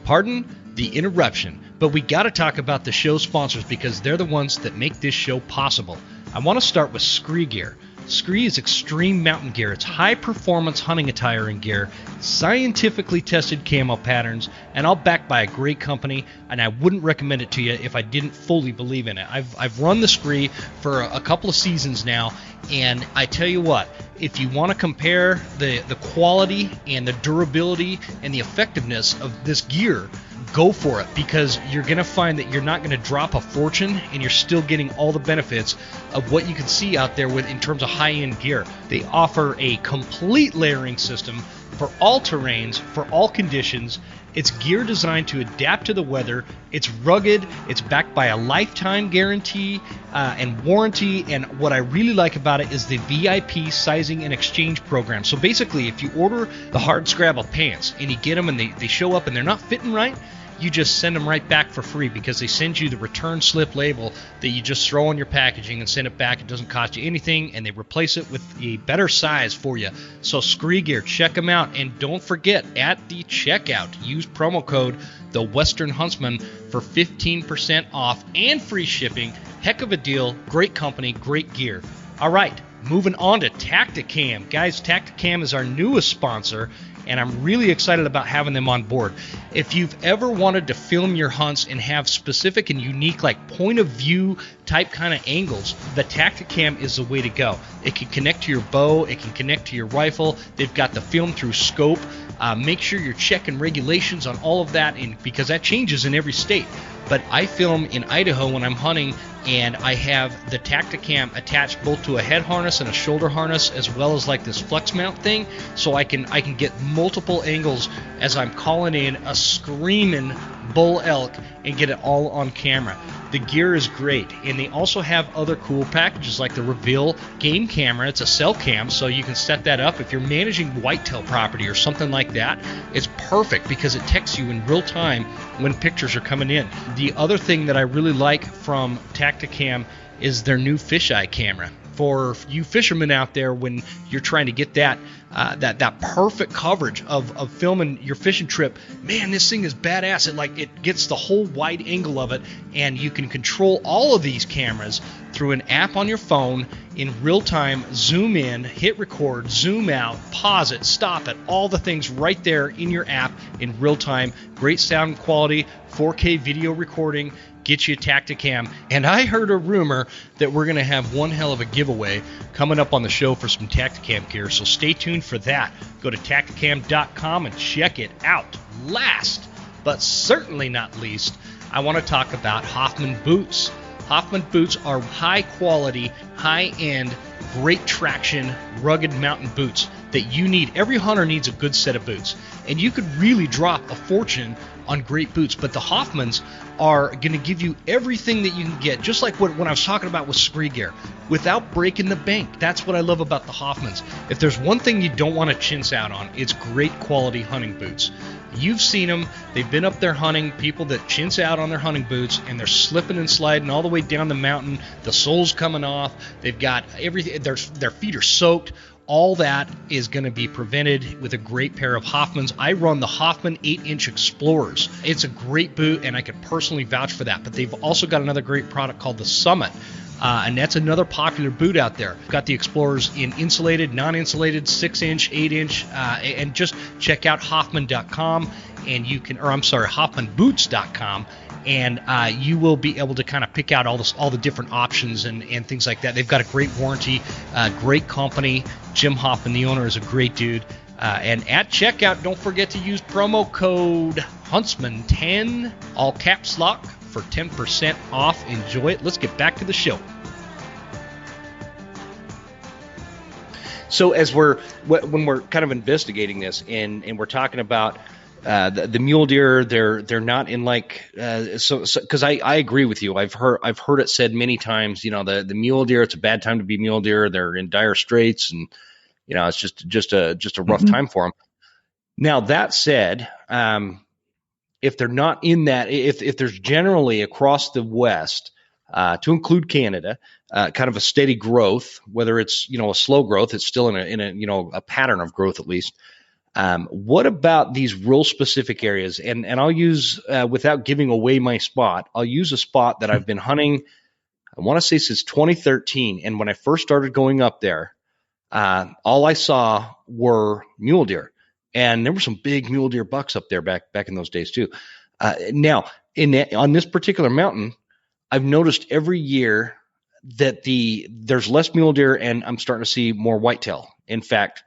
Pardon the interruption, but we got to talk about the show sponsors because they're the ones that make this show possible. I want to start with Scree Gear. Scree is extreme mountain gear. It's high-performance hunting attire and gear, scientifically tested camo patterns, and all backed by a great company, and I wouldn't recommend it to you if I didn't fully believe in it. I've run the Scree for a couple of seasons now, and I tell you what, if you want to compare the quality and the durability and the effectiveness of this gear, go for it, because you're going to find that you're not going to drop a fortune, and you're still getting all the benefits of what you can see out there in terms of high-end gear. They offer a complete layering system for all terrains, for all conditions. It's gear designed to adapt to the weather. It's rugged. It's backed by a lifetime guarantee and warranty. And what I really like about it is the VIP sizing and exchange program. So basically, if you order the hard scrabble pants and you get them and they show up and they're not fitting right, you just send them right back for free, because they send you the return slip label that you just throw on your packaging and send it back. It doesn't cost you anything, and they replace it with a better size for you. So Scree Gear, check them out, and don't forget, at the checkout, use promo code The Western Huntsman for 15% off and free shipping. Heck of a deal, great company, great gear. All right, moving on to Tacticam. Guys, Tacticam is our newest sponsor, and I'm really excited about having them on board. If you've ever wanted to film your hunts and have specific and unique, like point of view type kind of angles, the Tacticam is the way to go. It can connect to your bow, it can connect to your rifle. They've got the film through scope. Make sure you're checking regulations on all of that, because that changes in every state. But I film in Idaho when I'm hunting, and I have the Tacticam attached both to a head harness and a shoulder harness, as well as like this flex mount thing, so I can get multiple angles as I'm calling in a screaming bull elk and get it all on camera. The gear is great, and they also have other cool packages like the Reveal game camera. It's a cell cam, so you can set that up if you're managing whitetail property or something like that. It's perfect because it texts you in real time when pictures are coming in. The other thing that I really like from Tacticam is their new fisheye camera. For you fishermen out there, when you're trying to get that perfect coverage of filming your fishing trip, man, this thing is badass. It gets the whole wide angle of it, and you can control all of these cameras through an app on your phone in real time. Zoom in, hit record, zoom out, pause it, stop it, all the things right there in your app in real time. Great sound quality, 4K video recording. Get you a Tacticam. And I heard a rumor that we're going to have one hell of a giveaway coming up on the show for some Tacticam gear, so stay tuned for that. Go to Tacticam.com and check it out. Last, but certainly not least, I want to talk about Hoffman Boots. Hoffman Boots are high quality, high end, great traction, rugged mountain boots. that you need. Every hunter needs a good set of boots, and you could really drop a fortune on great boots, but the Hoffmans are going to give you everything that you can get, just like when I was talking about with Scree Gear, without breaking the bank. That's what I love about the Hoffmans. If there's one thing you don't want to chintz out on, it's great quality hunting boots. You've seen them. They've been up there hunting, people that chintz out on their hunting boots, and they're slipping and sliding all the way down the mountain. The sole's coming off. They've got everything. Their feet are soaked. All that is going to be prevented with a great pair of Hoffmans. I run the Hoffman 8-inch Explorers. It's a great boot, and I could personally vouch for that. But they've also got another great product called the Summit, and that's another popular boot out there. Got the Explorers in insulated, non-insulated, 6-inch, 8-inch, and just check out Hoffman.com, and you can, or I'm sorry, HoffmanBoots.com. And you will be able to kind of pick out all the different options and things like that. They've got a great warranty, great company. Jim Hoffman, the owner, is a great dude. And at checkout, don't forget to use promo code Huntsman10, all caps lock, for 10% off. Enjoy it. Let's get back to the show. So as when we're kind of investigating this and we're talking about the mule deer, they're not in like so because I agree with you. I've heard it said many times. The mule deer, it's a bad time to be mule deer. They're in dire straits, and it's just a rough time for them. Now that said, if they're not in that, if there's generally across the West, to include Canada, kind of a steady growth, whether it's a slow growth, it's still in a pattern of growth at least. What about these real specific areas? And I'll use, without giving away my spot, I'll use a spot that I've been hunting, I want to say since 2013. And when I first started going up there, all I saw were mule deer. And there were some big mule deer bucks up there back in those days too. Now, on this particular mountain, I've noticed every year that there's less mule deer, and I'm starting to see more whitetail. In fact,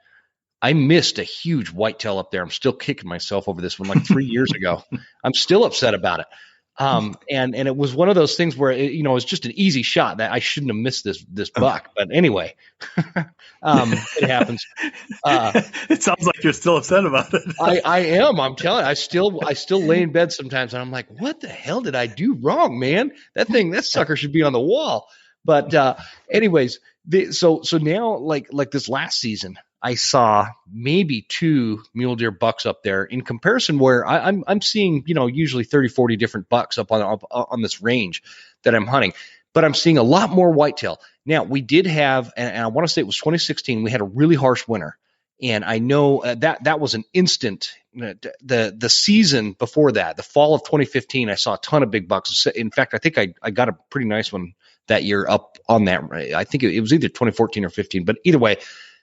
I missed a huge whitetail up there. I'm still kicking myself over this one like 3 years ago. I'm still upset about it. And it was one of those things where it's just an easy shot that I shouldn't have missed this buck. But anyway, it happens.
It sounds like you're still upset about it.
I am. I'm telling you, I still lay in bed sometimes and I'm like, what the hell did I do wrong, man? That sucker should be on the wall. But anyways, so now like this last season, I saw maybe 2 mule deer bucks up there in comparison where I'm seeing, usually 30, 40 different bucks up on this range that I'm hunting, but I'm seeing a lot more whitetail. Now we did have, and I want to say it was 2016, we had a really harsh winter. And I know that was an instant, the season before that, the fall of 2015, I saw a ton of big bucks. In fact, I think I got a pretty nice one that year up on that. I think it was either 2014 or 15, but either way,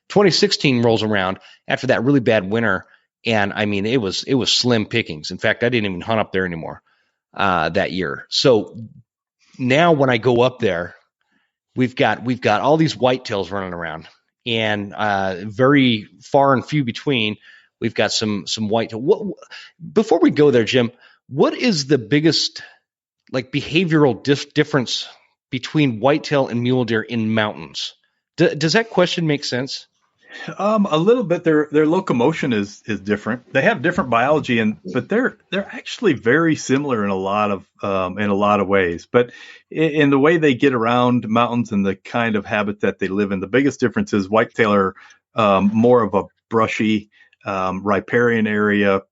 2016 rolls around after that really bad winter, and I mean it was slim pickings. In fact, I didn't even hunt up there anymore that year. So now when I go up there, we've got all these whitetails running around, and very far and few between. We've got some whitetail. Before we go there, Jim, what is the biggest behavioral difference between whitetail and mule deer in mountains? Does that question make sense?
A little bit. Their locomotion is different. They have different biology, but they're actually very similar in a lot of ways. But in the way they get around mountains and the kind of habitat they live in, the biggest difference is whitetail are more of a brushy, riparian area,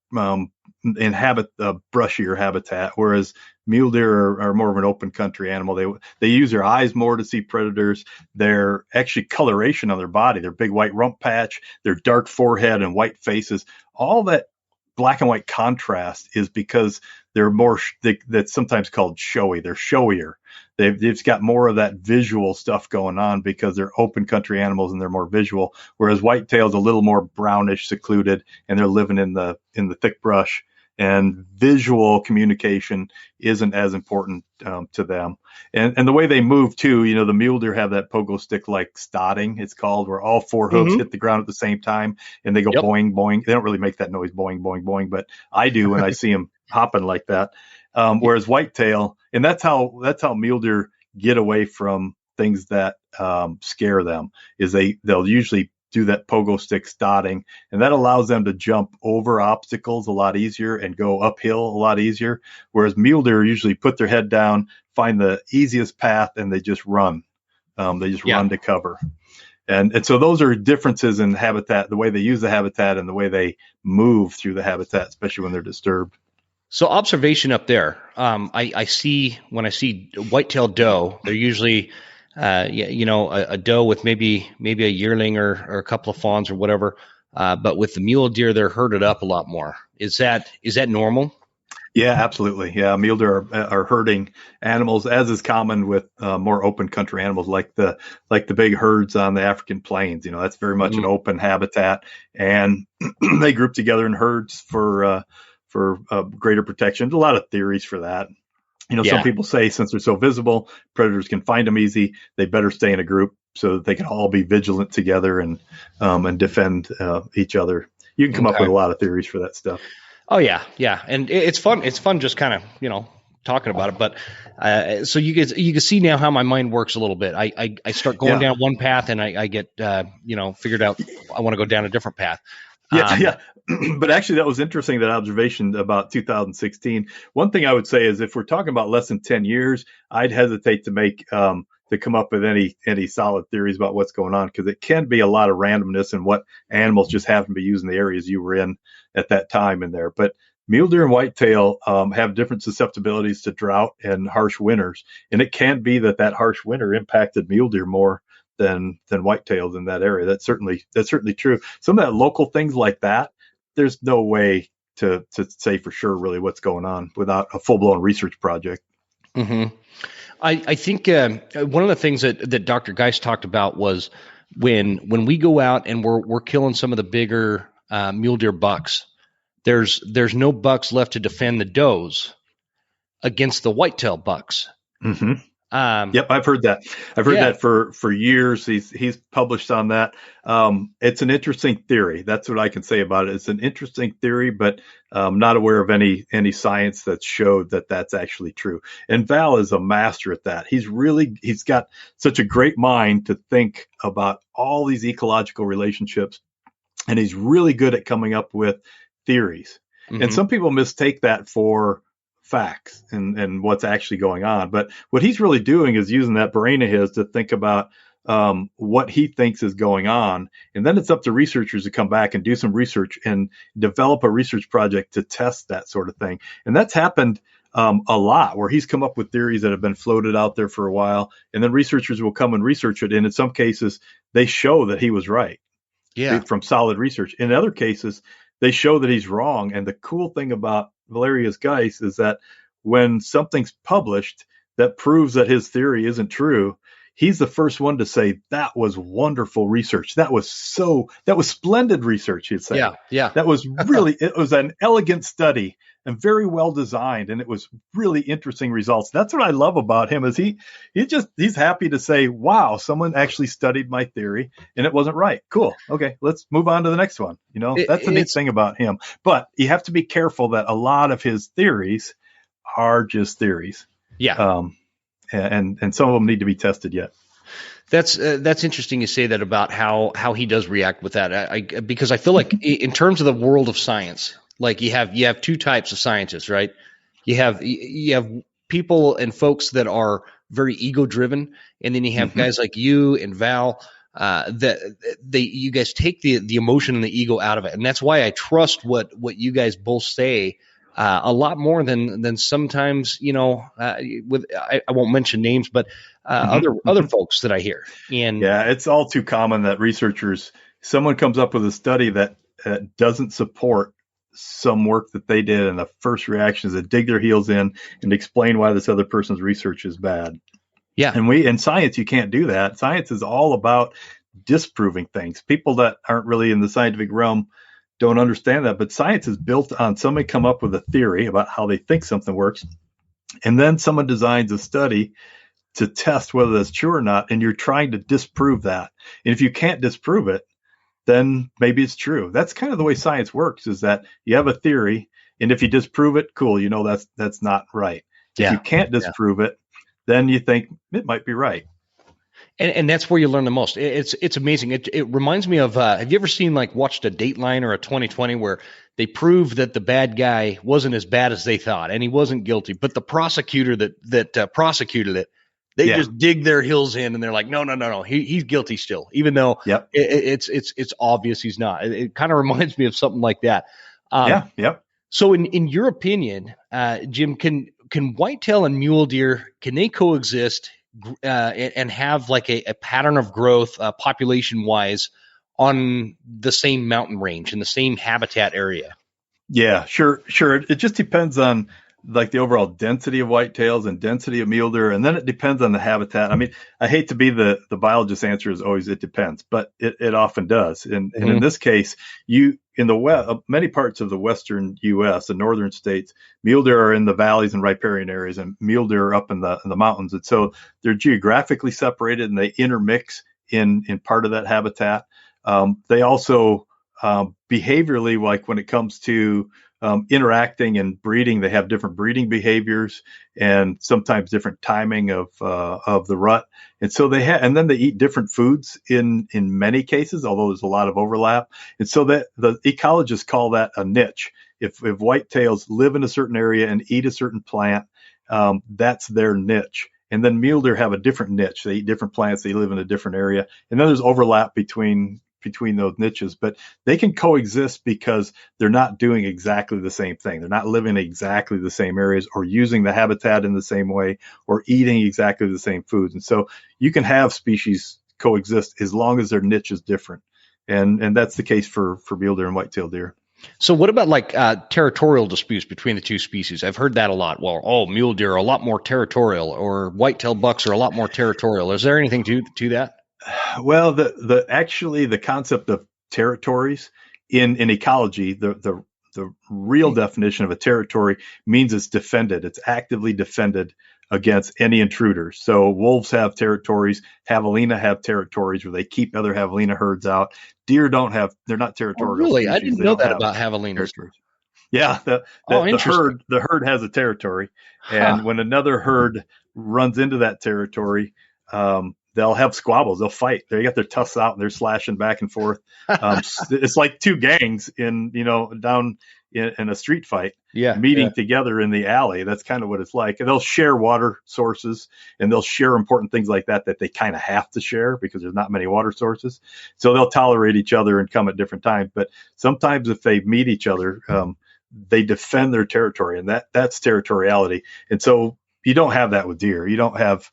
inhabit a brushier habitat, whereas mule deer are more of an open country animal. They use their eyes more to see predators. Their actually coloration on their body, their big white rump patch, their dark forehead and white faces, all that black and white contrast is because they're more that's sometimes called showy. They're showier. They've got more of that visual stuff going on because they're open country animals and they're more visual. Whereas whitetail's a little more brownish, secluded, and they're living in the thick brush. And visual communication isn't as important to them. And the way they move too, the mule deer have that pogo stick like stotting, it's called, where all 4 hooves hit the ground at the same time and they go boing, boing. They don't really make that noise, boing, boing, boing, but I do when I see them hopping like that. Whereas whitetail, and that's how mule deer get away from things that scare them, is they'll usually do that pogo stick dotting, and that allows them to jump over obstacles a lot easier and go uphill a lot easier. Whereas mule deer usually put their head down, find the easiest path, and they just run. They just run to cover. And so those are differences in habitat, the way they use the habitat and the way they move through the habitat, especially when they're disturbed.
So observation up there, I see when I see white-tailed doe, they're usually, a doe with maybe a yearling or a couple of fawns or whatever. But with the mule deer, they're herded up a lot more. Is that normal?
Yeah, absolutely. Yeah, mule deer are herding animals, as is common with more open country animals, like the big herds on the African plains. That's very much an open habitat, and they group together in herds for greater protection. There's a lot of theories for that. Some people say since they're so visible, predators can find them easy. They better stay in a group so that they can all be vigilant together and defend each other. You can come up with a lot of theories for that stuff.
Oh yeah, and it's fun. It's fun just kind of talking about it. But so you can see now how my mind works a little bit. I start going down one path, and I get figured out I want to go down a different path.
Yeah. But actually, that was interesting, that observation about 2016. One thing I would say is if we're talking about less than 10 years, I'd hesitate to come up with any solid theories about what's going on, because it can be a lot of randomness in what animals just happen to be using the areas you were in at that time in there. But mule deer and whitetail have different susceptibilities to drought and harsh winters, and it can be that harsh winter impacted mule deer more than whitetails in that area. That's certainly true. Some of that local things like that, there's no way to say for sure really what's going on without a full-blown research project.
Mm-hmm. I think one of the things that Dr. Geist talked about was when we go out and we're killing some of the bigger mule deer bucks, there's no bucks left to defend the does against the whitetail bucks.
Mm-hmm. Yep, I've heard that. I've heard that for years. He's published on that. It's an interesting theory. That's what I can say about it. It's an interesting theory, but I'm not aware of any science that showed that that's actually true. And Val is a master at that. He's got such a great mind to think about all these ecological relationships, and he's really good at coming up with theories. Mm-hmm. And some people mistake that for facts and what's actually going on. But what he's really doing is using that brain of his to think about what he thinks is going on. And then it's up to researchers to come back and do some research and develop a research project to test that sort of thing. And that's happened a lot, where he's come up with theories that have been floated out there for a while. And then researchers will come and research it. And in some cases, they show that he was right.
Yeah.
From solid research. In other cases, they show that he's wrong. And the cool thing about Valerius Geist is that when something's published that proves that his theory isn't true, he's the first one to say, that was wonderful research. That was splendid research, he'd say.
Yeah.
That was it was an elegant study and very well designed. And it was really interesting results. That's what I love about him, is he's happy to say, wow, someone actually studied my theory and it wasn't right. Cool. Okay, let's move on to the next one. That's the neat thing about him. But you have to be careful that a lot of his theories are just theories.
Yeah.
And some of them need to be tested yet.
That's interesting you say that about how he does react with that. Because I feel like in terms of the world of science, like you have two types of scientists, right? You have people and folks that are very ego driven, and then you have guys like you and Val you guys take the emotion and the ego out of it, and that's why I trust what you guys both say a lot more than sometimes I won't mention names, but other folks that I hear. And
yeah, it's all too common that someone comes up with a study that doesn't support some work that they did, and the first reaction is to dig their heels in and explain why this other person's research is bad.
Yeah.
And in science, you can't do that. Science is all about disproving things. People that aren't really in the scientific realm don't understand that, but science is built on somebody come up with a theory about how they think something works, and then someone designs a study to test whether that's true or not, and you're trying to disprove that. And if you can't disprove it, then maybe it's true. That's kind of the way science works, is that you have a theory, and if you disprove it, cool, that's not right. If you can't disprove it, then you think it might be right.
And that's where you learn the most. It's amazing. It reminds me of, have you ever seen, like, watched a Dateline or a 2020 where they prove that the bad guy wasn't as bad as they thought and he wasn't guilty, but the prosecutor that prosecuted it, they just dig their heels in and they're like, no, he's guilty still, even though it's obvious he's not. It kind of reminds me of something like that. So in your opinion, Jim, can whitetail and mule deer, can they coexist and have like a pattern of growth population wise on the same mountain range in the same habitat area?
Yeah, sure. It just depends on like the overall density of whitetails and density of mule deer, and then it depends on the habitat. I mean, I hate to be the biologist answer is always it depends, but it often does. And in this case, in the many parts of the western U.S., the northern states, mule deer are in the valleys and riparian areas, and mule deer are up in the mountains, and so they're geographically separated and they intermix in part of that habitat. They also behaviorally, like when it comes to interacting and breeding, they have different breeding behaviors and sometimes different timing of the rut. And so and then they eat different foods in many cases, although there's a lot of overlap. And so that the ecologists call that a niche. If whitetails live in a certain area and eat a certain plant, that's their niche. And then mule deer have a different niche. They eat different plants. They live in a different area. And then there's overlap between those niches, but they can coexist because they're not doing exactly the same thing. They're not living in exactly the same areas or using the habitat in the same way or eating exactly the same foods. And so you can have species coexist as long as their niche is different. And that's the case for mule deer and whitetail deer.
So what about like territorial disputes between the two species? I've heard that a lot. Well, mule deer are a lot more territorial, or whitetail bucks are a lot more territorial. Is there anything to that?
Well, the concept of territories in ecology, the real definition of a territory means it's defended. It's actively defended against any intruders. So wolves have territories. Javelina have territories where they keep other javelina herds out. Deer don't have. They're not territorial.
Oh, really?
Species.
I didn't know that about javelinas.
Yeah, the herd has a territory, and when another herd runs into that territory, they'll have squabbles. They'll fight. They got their tusks out and they're slashing back and forth. It's like two gangs down in a street fight, meeting together in the alley. That's kind of what it's like. And they'll share water sources and they'll share important things like that they kind of have to share because there's not many water sources. So they'll tolerate each other and come at different times. But sometimes if they meet each other, they defend their territory, and that's territoriality. And so you don't have that with deer. You don't have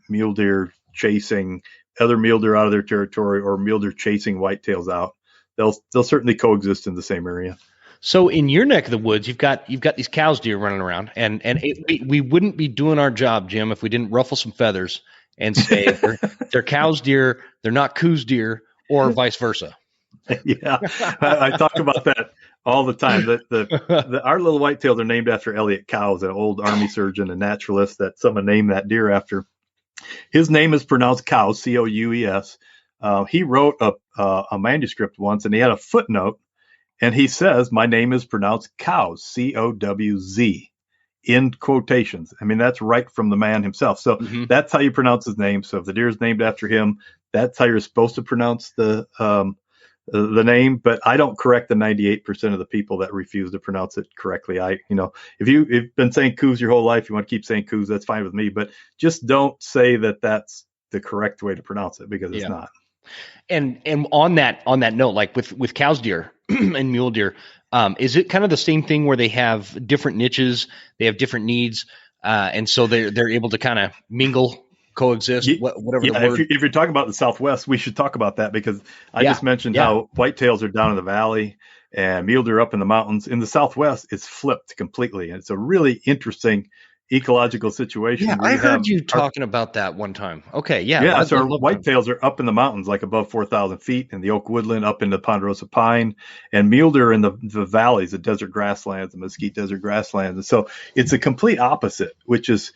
mule deer chasing other mule deer out of their territory or mule deer chasing whitetails out. They'll certainly coexist in the same area.
So in your neck of the woods, you've got these coues deer running around, and we wouldn't be doing our job, Jim, if we didn't ruffle some feathers and say they're coues deer, they're not coues deer, or vice versa.
Yeah, I talk about that all the time. Our little whitetails are named after Elliot Coues, an old Army surgeon and naturalist that someone named that deer after. His name is pronounced Coues, Coues. He wrote a manuscript once, and he had a footnote, and he says, "My name is pronounced Coues, Cowz," in quotations. I mean, that's right from the man himself. So that's how you pronounce his name. So if the deer is named after him, that's how you're supposed to pronounce the name. But I don't correct the 98% of the people that refuse to pronounce it correctly. If you've been saying coues your whole life, you want to keep saying coues, that's fine with me. But just don't say that that's the correct way to pronounce it, because it's not.
And on that note, like with coues deer and mule deer, is it kind of the same thing where they have different niches, they have different needs, and so they're able to kind of mingle, coexist, whatever the word.
If you're talking about the Southwest, we should talk about that, because I just mentioned how whitetails are down in the valley and mule deer up in the mountains. In the Southwest, it's flipped completely. And it's a really interesting ecological situation.
Yeah, I heard you talking about that one time. Okay, yeah.
Yeah, so our whitetails are up in the mountains, like above 4,000 feet, in the oak woodland, up in the ponderosa pine, and mule deer in the valleys, the desert grasslands, the mesquite desert grasslands. And so it's a complete opposite, which is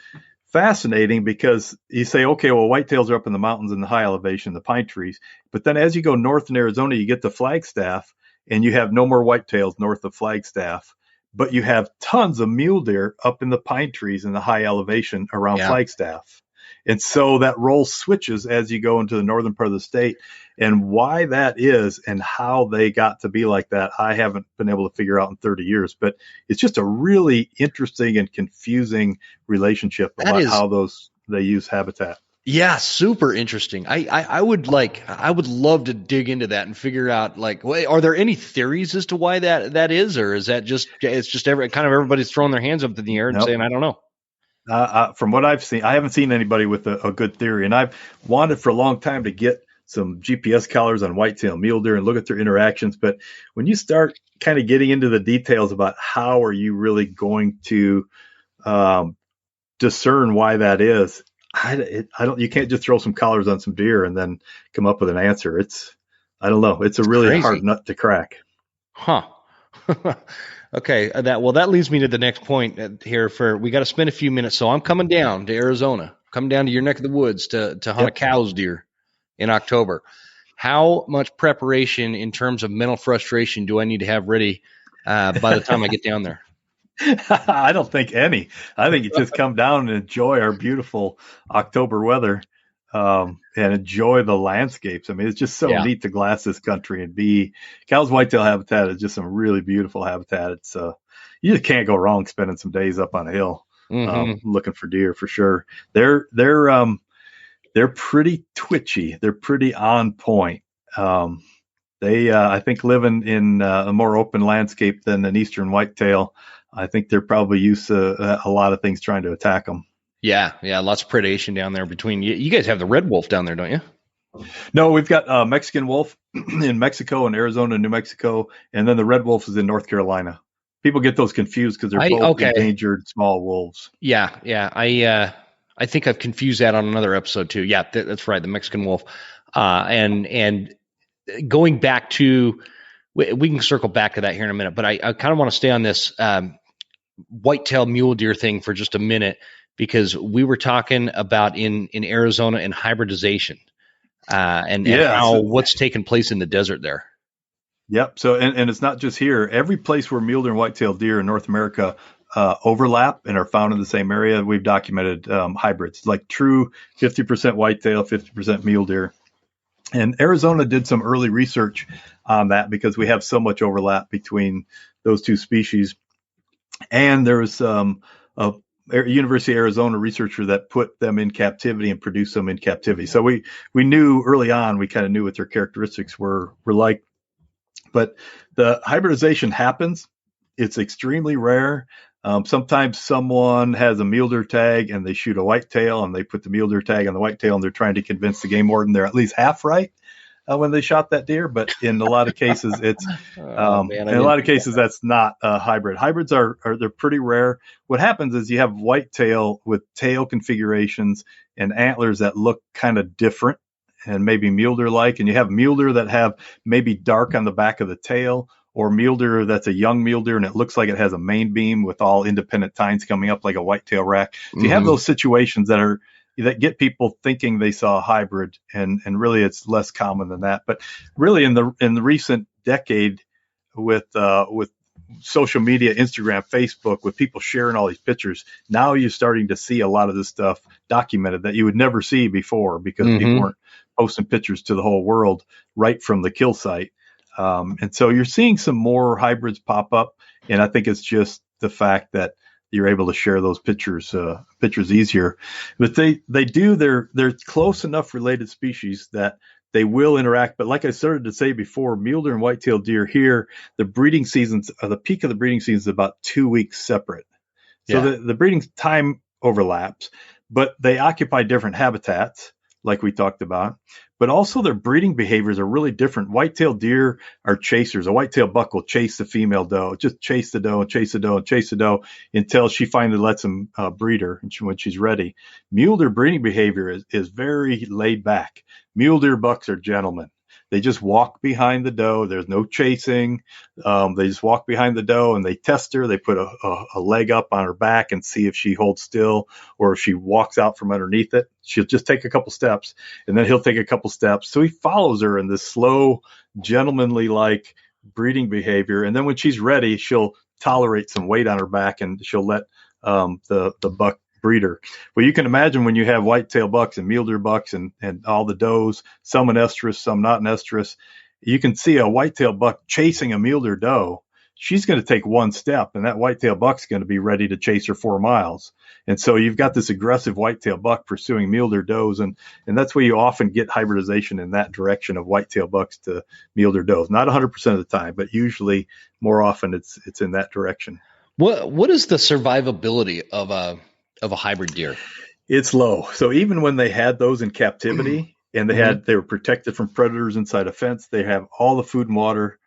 fascinating, because you say, okay, well, whitetails are up in the mountains in the high elevation, the pine trees. But then as you go north in Arizona, you get to Flagstaff, and you have no more whitetails north of Flagstaff. But you have tons of mule deer up in the pine trees in the high elevation around Flagstaff. And so that role switches as you go into the northern part of the state. And why that is and how they got to be like that, I haven't been able to figure out in 30 years. But it's just a really interesting and confusing relationship about how they use habitat.
Yeah, super interesting. I would love to dig into that and figure out, like, are there any theories as to why that is, or is that it's just everybody's throwing their hands up in the air and saying, I don't know.
From what I've seen, I haven't seen anybody with a good theory, and I've wanted for a long time to get some GPS collars on whitetail and mule deer and look at their interactions. But when you start kind of getting into the details about how are you really going to discern why that is, you can't just throw some collars on some deer and then come up with an answer. I don't know. It's a really crazy, hard nut to crack.
Huh. Okay. That leads me to the next point here. We got to spend a few minutes. So I'm coming down to Arizona, coming down to your neck of the woods to hunt a coues deer in October. How much preparation in terms of mental frustration do I need to have ready by the time I get down there?
I don't think any. I think you just come down and enjoy our beautiful October weather and enjoy the landscapes. I mean, it's just so neat to glass this country and be coues whitetail habitat is just some really beautiful habitat. It's you just can't go wrong spending some days up on a hill looking for deer for sure. They're pretty twitchy. They're pretty on point. They I think living in a more open landscape than an eastern whitetail. I think they're probably used to a lot of things trying to attack them.
Yeah, lots of predation down there between you. You guys have the red wolf down there, don't you?
No, we've got Mexican wolf in Mexico and Arizona and New Mexico, and then the red wolf is in North Carolina. People get those confused because they're both endangered small wolves.
Yeah. I think I've confused that on another episode too. Yeah, that's right, the Mexican wolf. And going back to, we can circle back to that here in a minute, but I kind of want to stay on this whitetail mule deer thing for just a minute, because we were talking about in Arizona and hybridization and what's taking place in the desert there.
Yep. So, and it's not just here. Every place where mule deer and whitetail deer in North America overlap and are found in the same area, we've documented hybrids, like true 50% whitetail, 50% mule deer. And Arizona did some early research on that because we have so much overlap between those two species. And there was a University of Arizona researcher that put them in captivity and produced them in captivity. So we knew early on, we kind of knew what their characteristics were like. But the hybridization happens. It's extremely rare. Sometimes someone has a mule deer tag and they shoot a whitetail and they put the mule deer tag on the whitetail and they're trying to convince the game warden they're at least half right when they shot that deer. But in a lot of cases, it's that's not a hybrid. Hybrids they're pretty rare. What happens is you have whitetail with tail configurations and antlers that look kind of different and maybe mule deer like, and you have mule deer that have maybe dark on the back of the tail, or mule deer that's a young mule deer and it looks like it has a main beam with all independent tines coming up like a whitetail rack. So you have those situations that get people thinking they saw a hybrid, and really it's less common than that. But really in the recent decade with social media, Instagram, Facebook, with people sharing all these pictures, now you're starting to see a lot of this stuff documented that you would never see before because people weren't posting pictures to the whole world right from the kill site. And so you're seeing some more hybrids pop up, and I think it's just the fact that you're able to share those pictures easier. But they're close enough related species that they will interact. But like I started to say before, mule deer and whitetail deer here, the peak of the breeding season is about 2 weeks separate. So the breeding time overlaps, but they occupy different habitats, like we talked about. But also their breeding behaviors are really different. Whitetail deer are chasers. A whitetail buck will chase the female doe, just chase the doe and chase the doe and chase the doe until she finally lets him breed her when she's ready. Mule deer breeding behavior is very laid back. Mule deer bucks are gentlemen. They just walk behind the doe. There's no chasing. They just walk behind the doe and they test her. They put a leg up on her back and see if she holds still or if she walks out from underneath it. She'll just take a couple steps and then he'll take a couple steps. So he follows her in this slow, gentlemanly-like breeding behavior. And then when she's ready, she'll tolerate some weight on her back and she'll let the buck breeder. Well, you can imagine when you have whitetail bucks and mule deer bucks and all the does, some in estrus, some not in estrus, you can see a whitetail buck chasing a mule deer doe. She's going to take one step, and that whitetail buck's going to be ready to chase her 4 miles. And so you've got this aggressive whitetail buck pursuing mule deer does, and that's where you often get hybridization in that direction of whitetail bucks to mule deer does. Not 100% of the time, but usually more often it's in that direction.
What is the survivability of a hybrid deer?
It's low. So even when they had those in captivity and they were protected from predators inside a fence, they have all the food and water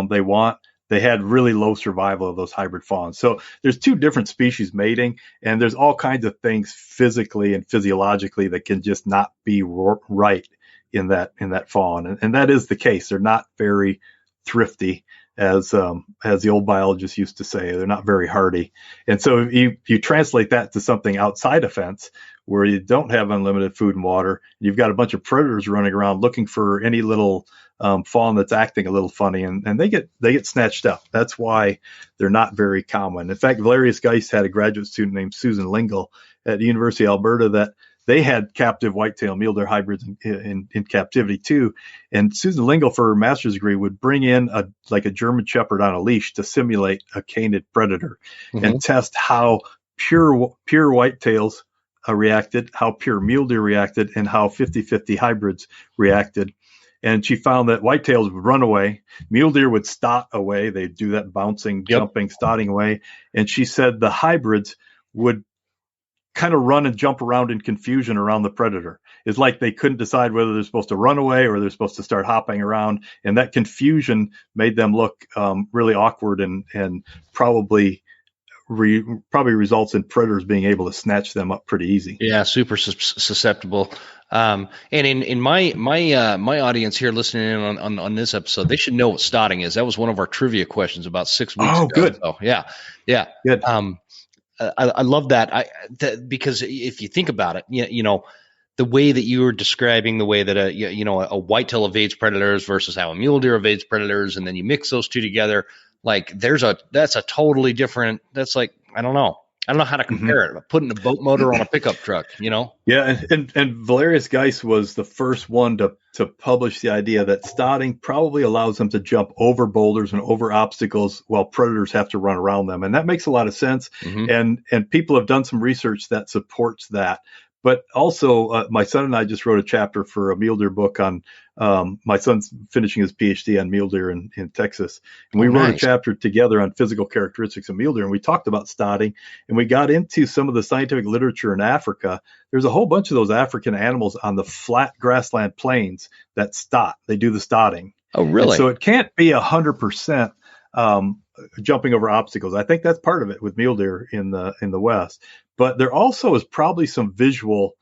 they want. They had really low survival of those hybrid fawns. So there's 2 different species mating, and there's all kinds of things physically and physiologically that can just not be right in that fawn. And that is the case. They're not very thrifty, as the old biologists used to say. They're not very hardy. And so if you translate that to something outside a fence where you don't have unlimited food and water, you've got a bunch of predators running around looking for any little fawn that's acting a little funny, and they get snatched up. That's why they're not very common. In fact, Valerius Geist had a graduate student named Susan Lingle at the University of Alberta that they had captive whitetail mule deer hybrids in captivity too. And Susan Lingle, for her master's degree, would bring in a German Shepherd on a leash to simulate a canid predator and test how pure whitetails reacted, how pure mule deer reacted, and how 50-50 hybrids reacted. And she found that whitetails would run away, mule deer would stot away. They'd do that bouncing, jumping, stotting away. And she said the hybrids would kind of run and jump around in confusion around the predator. It's like they couldn't decide whether they're supposed to run away or they're supposed to start hopping around. And that confusion made them look really awkward and probably results in predators being able to snatch them up pretty easy.
Yeah, super susceptible. And in my audience here listening in on this episode, they should know what stotting is. That was one of our trivia questions about 6 weeks ago.
Oh, good.
So, yeah.
Good.
I love that. Because if you think about it, you know, the way that you were describing the way that a whitetail evades predators versus how a mule deer evades predators, and then you mix those 2 together, like that's a totally different. That's like I don't know how to compare it. Putting a boat motor on a pickup truck, you know?
Yeah, and Valerius Geist was the first one to publish the idea that stotting probably allows them to jump over boulders and over obstacles while predators have to run around them. And that makes a lot of sense. And people have done some research that supports that. But also, my son and I just wrote a chapter for a mule deer book on my son's finishing his PhD on mule deer in Texas. And we wrote a chapter together on physical characteristics of mule deer. And we talked about stotting, and we got into some of the scientific literature in Africa. There's a whole bunch of those African animals on the flat grassland plains that stot. They do the stotting.
Oh, really?
And so it can't be 100% jumping over obstacles. I think that's part of it with mule deer in the West. But there also is probably some visual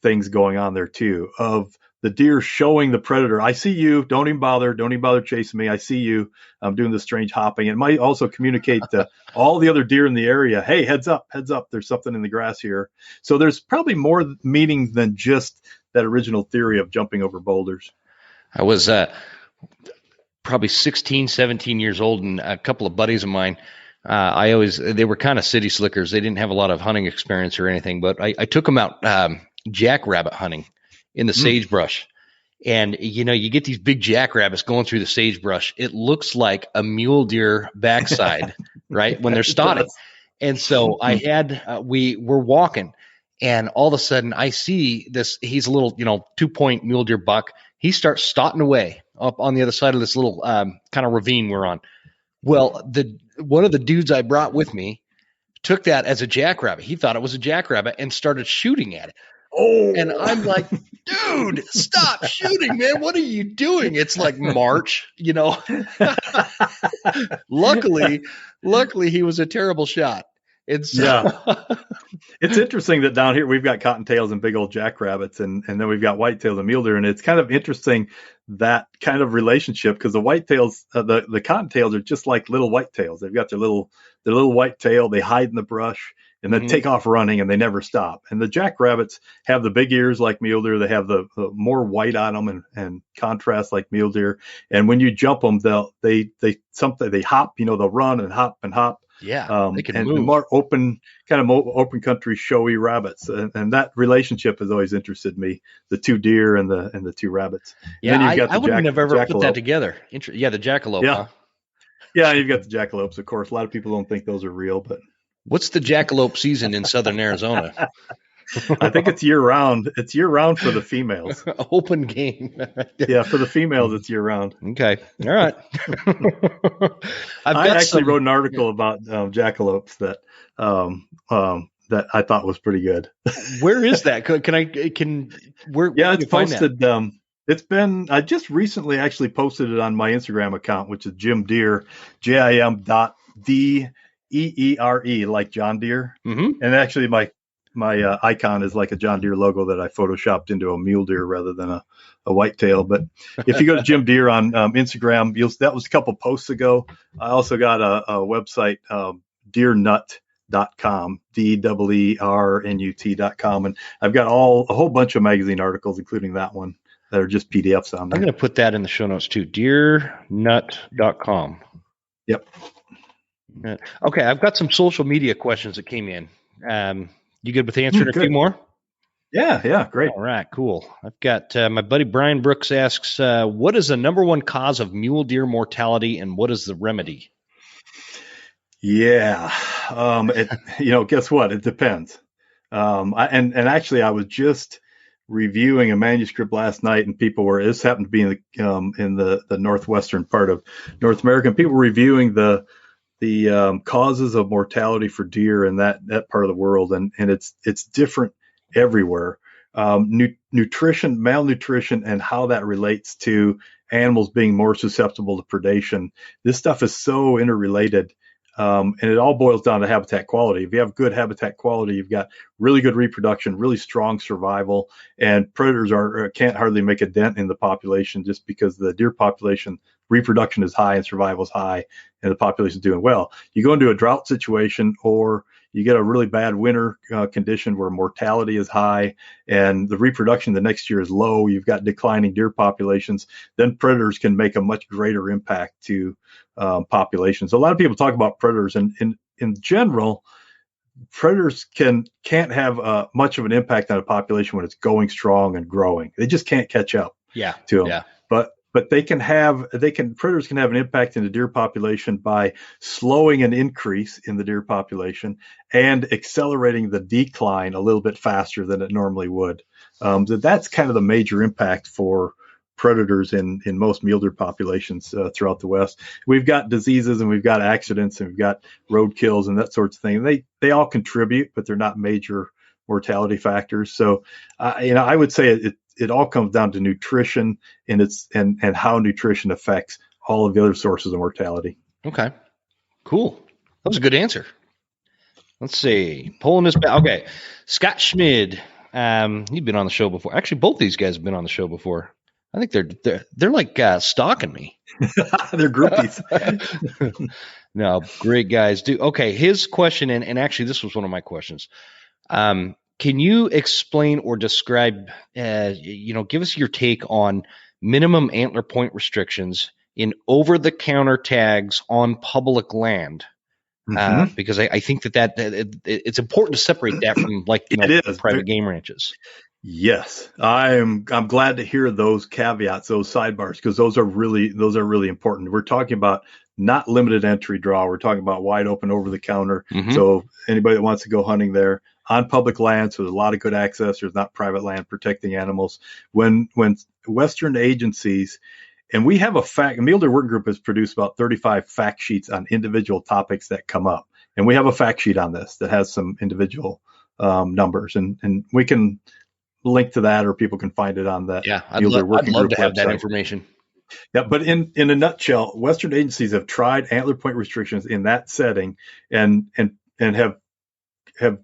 things going on there too, of the deer showing the predator, I see you, don't even bother chasing me. I see you. I'm doing this strange hopping. It might also communicate to all the other deer in the area, hey, heads up, there's something in the grass here. So there's probably more meaning than just that original theory of jumping over boulders.
I was probably 16, 17 years old, and a couple of buddies of mine, they were kind of city slickers. They didn't have a lot of hunting experience or anything, but I took them out jackrabbit hunting in the sagebrush. And, you know, you get these big jackrabbits going through the sagebrush. It looks like a mule deer backside, right, when they're stotting. And so we were walking, and all of a sudden I see this, he's a little, 2-point mule deer buck. He starts stotting away up on the other side of this little kind of ravine we're on. Well, one of the dudes I brought with me took that as a jackrabbit. He thought it was a jackrabbit and started shooting at it.
Oh,
and I'm like, dude, stop shooting, man. What are you doing? It's like March, Luckily, he was a terrible shot. It's
interesting that down here we've got cottontails and big old jackrabbits, and then we've got whitetails and mule deer, and it's kind of interesting that kind of relationship, because the whitetails, the cottontails are just like little whitetails. They've got their little white tail. They hide in the brush and then take off running, and they never stop. And the jackrabbits have the big ears like mule deer. They have the more white on them and contrast like mule deer. And when you jump them, they hop. They'll run and hop and hop
Yeah, they can
and
move.
more open, kind of more open country, showy rabbits, and that relationship has always interested me. The two deer and the two rabbits.
Yeah,
And then you've got
I wouldn't have ever put that
jackalope.
together. Yeah, the jackalope,
Yeah,
huh?
yeah, you've got the jackalopes. Of course, a lot of people don't think those are real, but
What's the jackalope season in southern Arizona?
I think it's year round. It's year round for the females.
Open game.
Yeah, for the females, it's year round.
Okay. All right.
I actually wrote an article about jackalopes that that I thought was pretty good.
Where is that? Where?
Yeah,
it's
it's posted. It's been. I just recently actually posted it on my Instagram account, which is Jim.Deere, JIM.DEERE, like John Deere.
Mm-hmm.
And actually, my icon is like a John Deere logo that I photoshopped into a mule deer rather than a whitetail. But if you go to Jim.Deere on Instagram, that was a couple posts ago. I also got a website, deernut.com, DEERNUT.com. And I've got a whole bunch of magazine articles, including that one, that are just PDFs on there.
I'm going to put that in the show notes too. Deernut.com.
Yep.
Okay. I've got some social media questions that came in. You good with answering a few more?
Yeah, great.
All right, cool. I've got my buddy Brian Brooks asks, what is the number one cause of mule deer mortality and what is the remedy?
Yeah. Guess what? It depends. Actually, I was just reviewing a manuscript last night, and this happened to be in the northwestern part of North America, and people were reviewing the causes of mortality for deer in that part of the world, and it's different everywhere. Nutrition, malnutrition, and how that relates to animals being more susceptible to predation. This stuff is so interrelated. And it all boils down to habitat quality. If you have good habitat quality, you've got really good reproduction, really strong survival, and predators can't hardly make a dent in the population just because the deer population reproduction is high and survival is high and the population is doing well. You go into a drought situation or you get a really bad winter condition where mortality is high and the reproduction the next year is low, you've got declining deer populations, then predators can make a much greater impact to populations. So a lot of people talk about predators, and in general, predators can't have much of an impact on a population when it's going strong and growing. They just can't catch up to them.
Yeah.
But predators can have an impact in the deer population by slowing an increase in the deer population and accelerating the decline a little bit faster than it normally would. That's kind of the major impact for predators in most mule deer populations throughout the West. We've got diseases and we've got accidents and we've got road kills and that sorts of thing. They all contribute, but they're not major mortality factors. So, I would say it all comes down to nutrition and how nutrition affects all of the other sources of mortality.
Okay, cool. That was a good answer. Let's see. Pulling this back. Okay, Scott Schmid. He'd been on the show before. Actually, both these guys have been on the show before. I think they're like stalking me.
They're groupies.
No, great guys. Okay, his question, and actually this was one of my questions. Can you explain or describe, give us your take on minimum antler point restrictions in over-the-counter tags on public land? Mm-hmm. Because I think that it's important to separate that from private game ranches.
Yes, I'm glad to hear those caveats, those sidebars, because those are really important. We're talking about not limited entry draw. We're talking about wide open over the counter. Mm-hmm. So anybody that wants to go hunting there on public land, so there's a lot of good access. There's not private land protecting animals. When Western agencies, and we have a Mule Deer Working Group has produced about 35 fact sheets on individual topics that come up, and we have a fact sheet on this that has some individual numbers, and we can link to that, or people can find it on that.
Yeah, I'd love to have that information.
Yeah, but in a nutshell, Western agencies have tried antler point restrictions in that setting, and have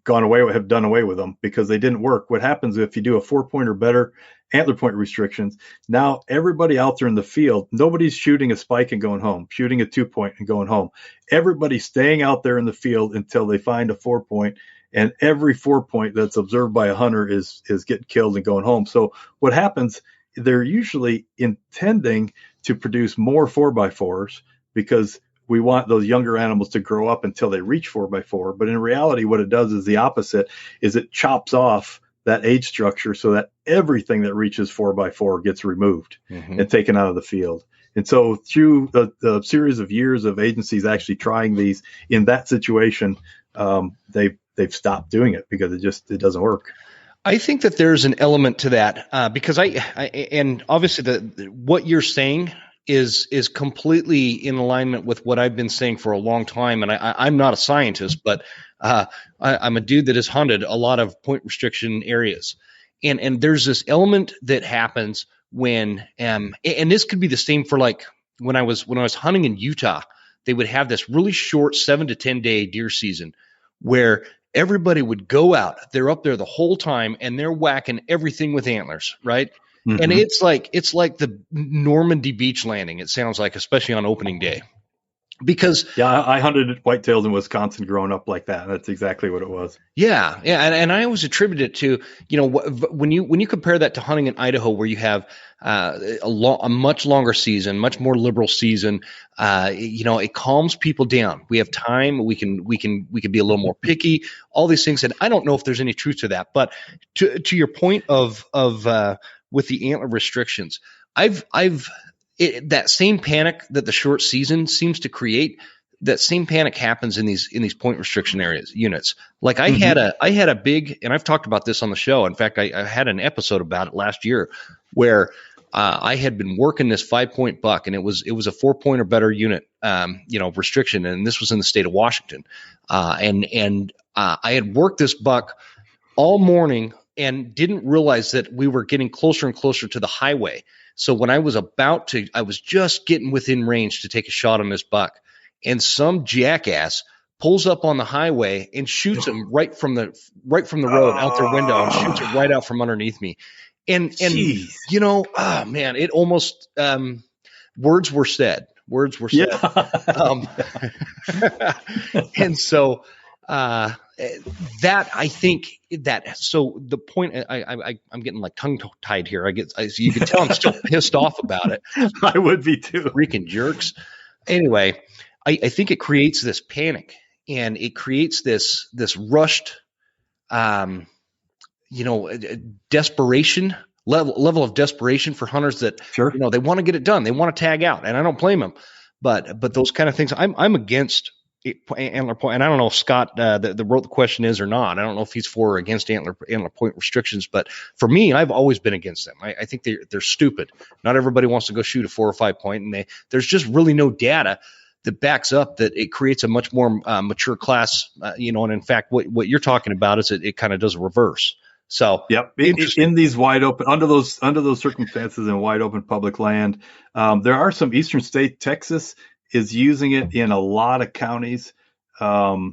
done away with them because they didn't work. What happens if you do a 4-point or better antler point restrictions? Now everybody out there in the field, nobody's shooting a spike and going home, shooting a 2-point and going home. Everybody's staying out there in the field until they find a 4-point. And every 4-point that's observed by a hunter is getting killed and going home. So what happens, they're usually intending to produce more 4x4s because we want those younger animals to grow up until they reach 4x4. But in reality, what it does is the opposite, is it chops off that age structure so that everything that reaches 4x4 gets removed and taken out of the field. And so through the series of years of agencies actually trying these in that situation, they've stopped doing it because it doesn't work.
I think that there's an element to that because I and obviously what you're saying is completely in alignment with what I've been saying for a long time. And I'm not a scientist, but I'm a dude that has hunted a lot of point restriction areas. And there's this element that happens when, and this could be the same for like when I was hunting in Utah, they would have this really short 7 to 10 day deer season where everybody would go out. They're up there the whole time and they're whacking everything with antlers, right? And it's like the Normandy beach landing. It sounds like, especially on opening day, because
I hunted whitetails in Wisconsin growing up like that. That's exactly what it was.
Yeah, and I always attribute it to, when you compare that to hunting in Idaho, where you have a much longer season, much more liberal season. It calms people down. We have time. We can be a little more picky. All these things, and I don't know if there's any truth to that. But to your point of with the antler restrictions, that same panic that the short season seems to create, that same panic happens in these point restriction units. Like I had a big, and I've talked about this on the show. In fact, I had an episode about it last year where I had been working this 5-point buck, and it was a 4-point or better unit, restriction. And this was in the state of Washington. I had worked this buck all morning and didn't realize that we were getting closer and closer to the highway. So when I was just getting within range to take a shot on this buck, and some jackass pulls up on the highway and shoots him right from the road out their window and shoots it right out from underneath me. And man, it almost words were said. Yeah. And so that I think that, so the point I'm getting like tongue tied here. You can tell I'm still pissed off about it.
I would be too.
Freaking jerks. Anyway, I think it creates this panic, and it creates this rushed, desperation level of desperation for hunters that, they want to get it done. They want to tag out, and I don't blame them. But those kind of things, I'm against antler point. And I don't know if Scott that wrote the question is or not. I don't know if he's for or against antler point restrictions. But for me, I've always been against them. I think they're stupid. Not everybody wants to go shoot a 4 or 5 point, and there's just really no data that backs up that it creates a much more mature class. And in fact, what you're talking about is it kind of does a reverse. So
yep, in these wide open, under those circumstances in wide open public land, there are some eastern state. Texas is using it in a lot of counties for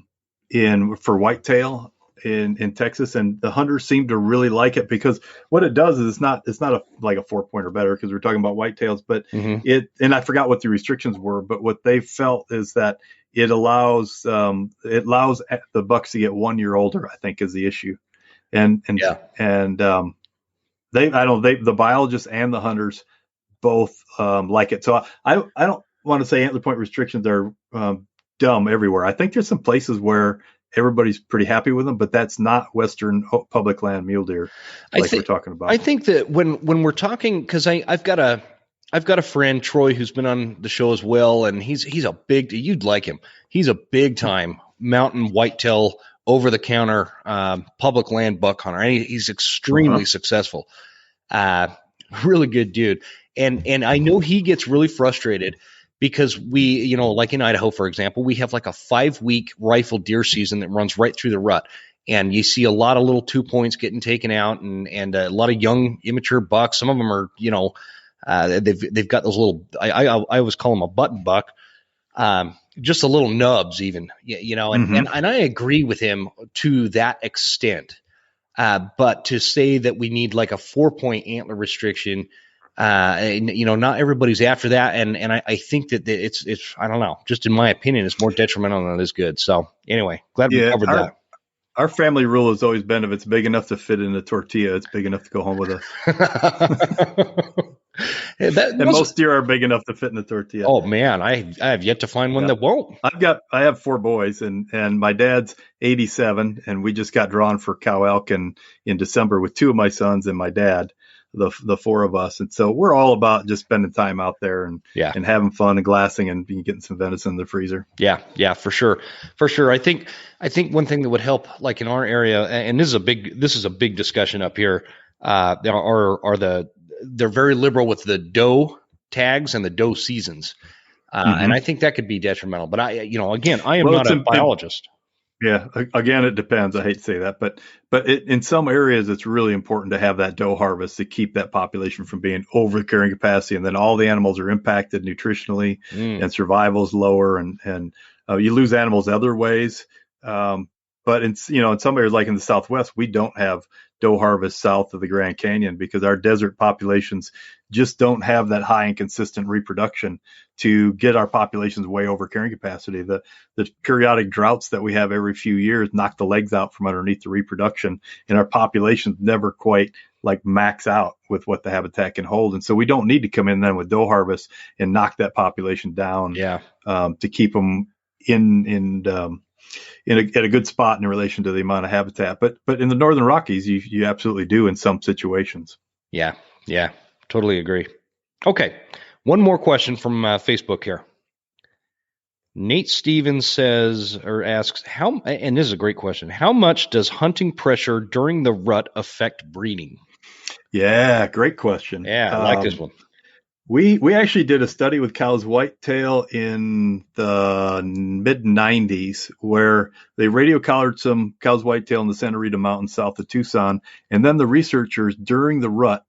whitetail in Texas, and the hunters seem to really like it because what it does is it's not like a 4-point or better, because we're talking about whitetails, but and I forgot what the restrictions were, but what they felt is that it allows the bucks to get 1 year older, I think, is the issue. The biologists and the hunters both like it. So I don't want to say antler point restrictions are dumb everywhere. I think there's some places where everybody's pretty happy with them, but that's not Western public land mule deer we're talking about.
I think that when we're talking, because I've got a friend, Troy, who's been on the show as well, and he's a big, you'd like him. He's a big time mountain whitetail over the counter public land buck hunter. And he's extremely successful. Really good dude. And I know he gets really frustrated because we, like in Idaho, for example, we have like a 5-week rifle deer season that runs right through the rut. And you see a lot of little 2 points getting taken out and a lot of young immature bucks. Some of them are, they've got those little, I always call them a button buck. Just a little nubs even, and I agree with him to that extent. But to say that we need like a 4-point antler restriction, not everybody's after that. And I think that it's, I don't know, just in my opinion, it's more detrimental than it is good. So anyway, glad we covered that.
Our family rule has always been, if it's big enough to fit in a tortilla, it's big enough to go home with us. Most deer are big enough to fit in the tortilla.
Oh man, I have yet to find one that won't.
I have 4 boys, and my dad's 87, and we just got drawn for cow elk in December with 2 of my sons and my dad, the 4 of us. And so we're all about just spending time out there and having fun and glassing and getting some venison in the freezer.
Yeah, for sure. I think one thing that would help, like in our area, and this is a big discussion up here. They're very liberal with the doe tags and the doe seasons, and I think that could be detrimental. But I am not a biologist.
Yeah, again, it depends. I hate to say that, but in some areas, it's really important to have that doe harvest to keep that population from being over carrying capacity, and then all the animals are impacted nutritionally, and survival is lower, and you lose animals other ways. But in some areas, like in the Southwest, we don't have doe harvest south of the Grand Canyon because our desert populations just don't have that high and consistent reproduction to get our populations way over carrying capacity. The periodic droughts that we have every few years knock the legs out from underneath the reproduction, and our populations never quite like max out with what the habitat can hold. And so we don't need to come in then with doe harvest and knock that population down to keep them at a good spot in relation to the amount of habitat. But in the Northern Rockies, you absolutely do in some situations.
Yeah, totally agree. Okay, one more question from Facebook here. Nate Stevens asks, and this is a great question, how much does hunting pressure during the rut affect breeding?
Yeah, great question.
Yeah, I like this one.
We actually did a study with cows whitetail in the mid-90s where they radio collared some cows whitetail in the Santa Rita Mountains south of Tucson. And then the researchers during the rut,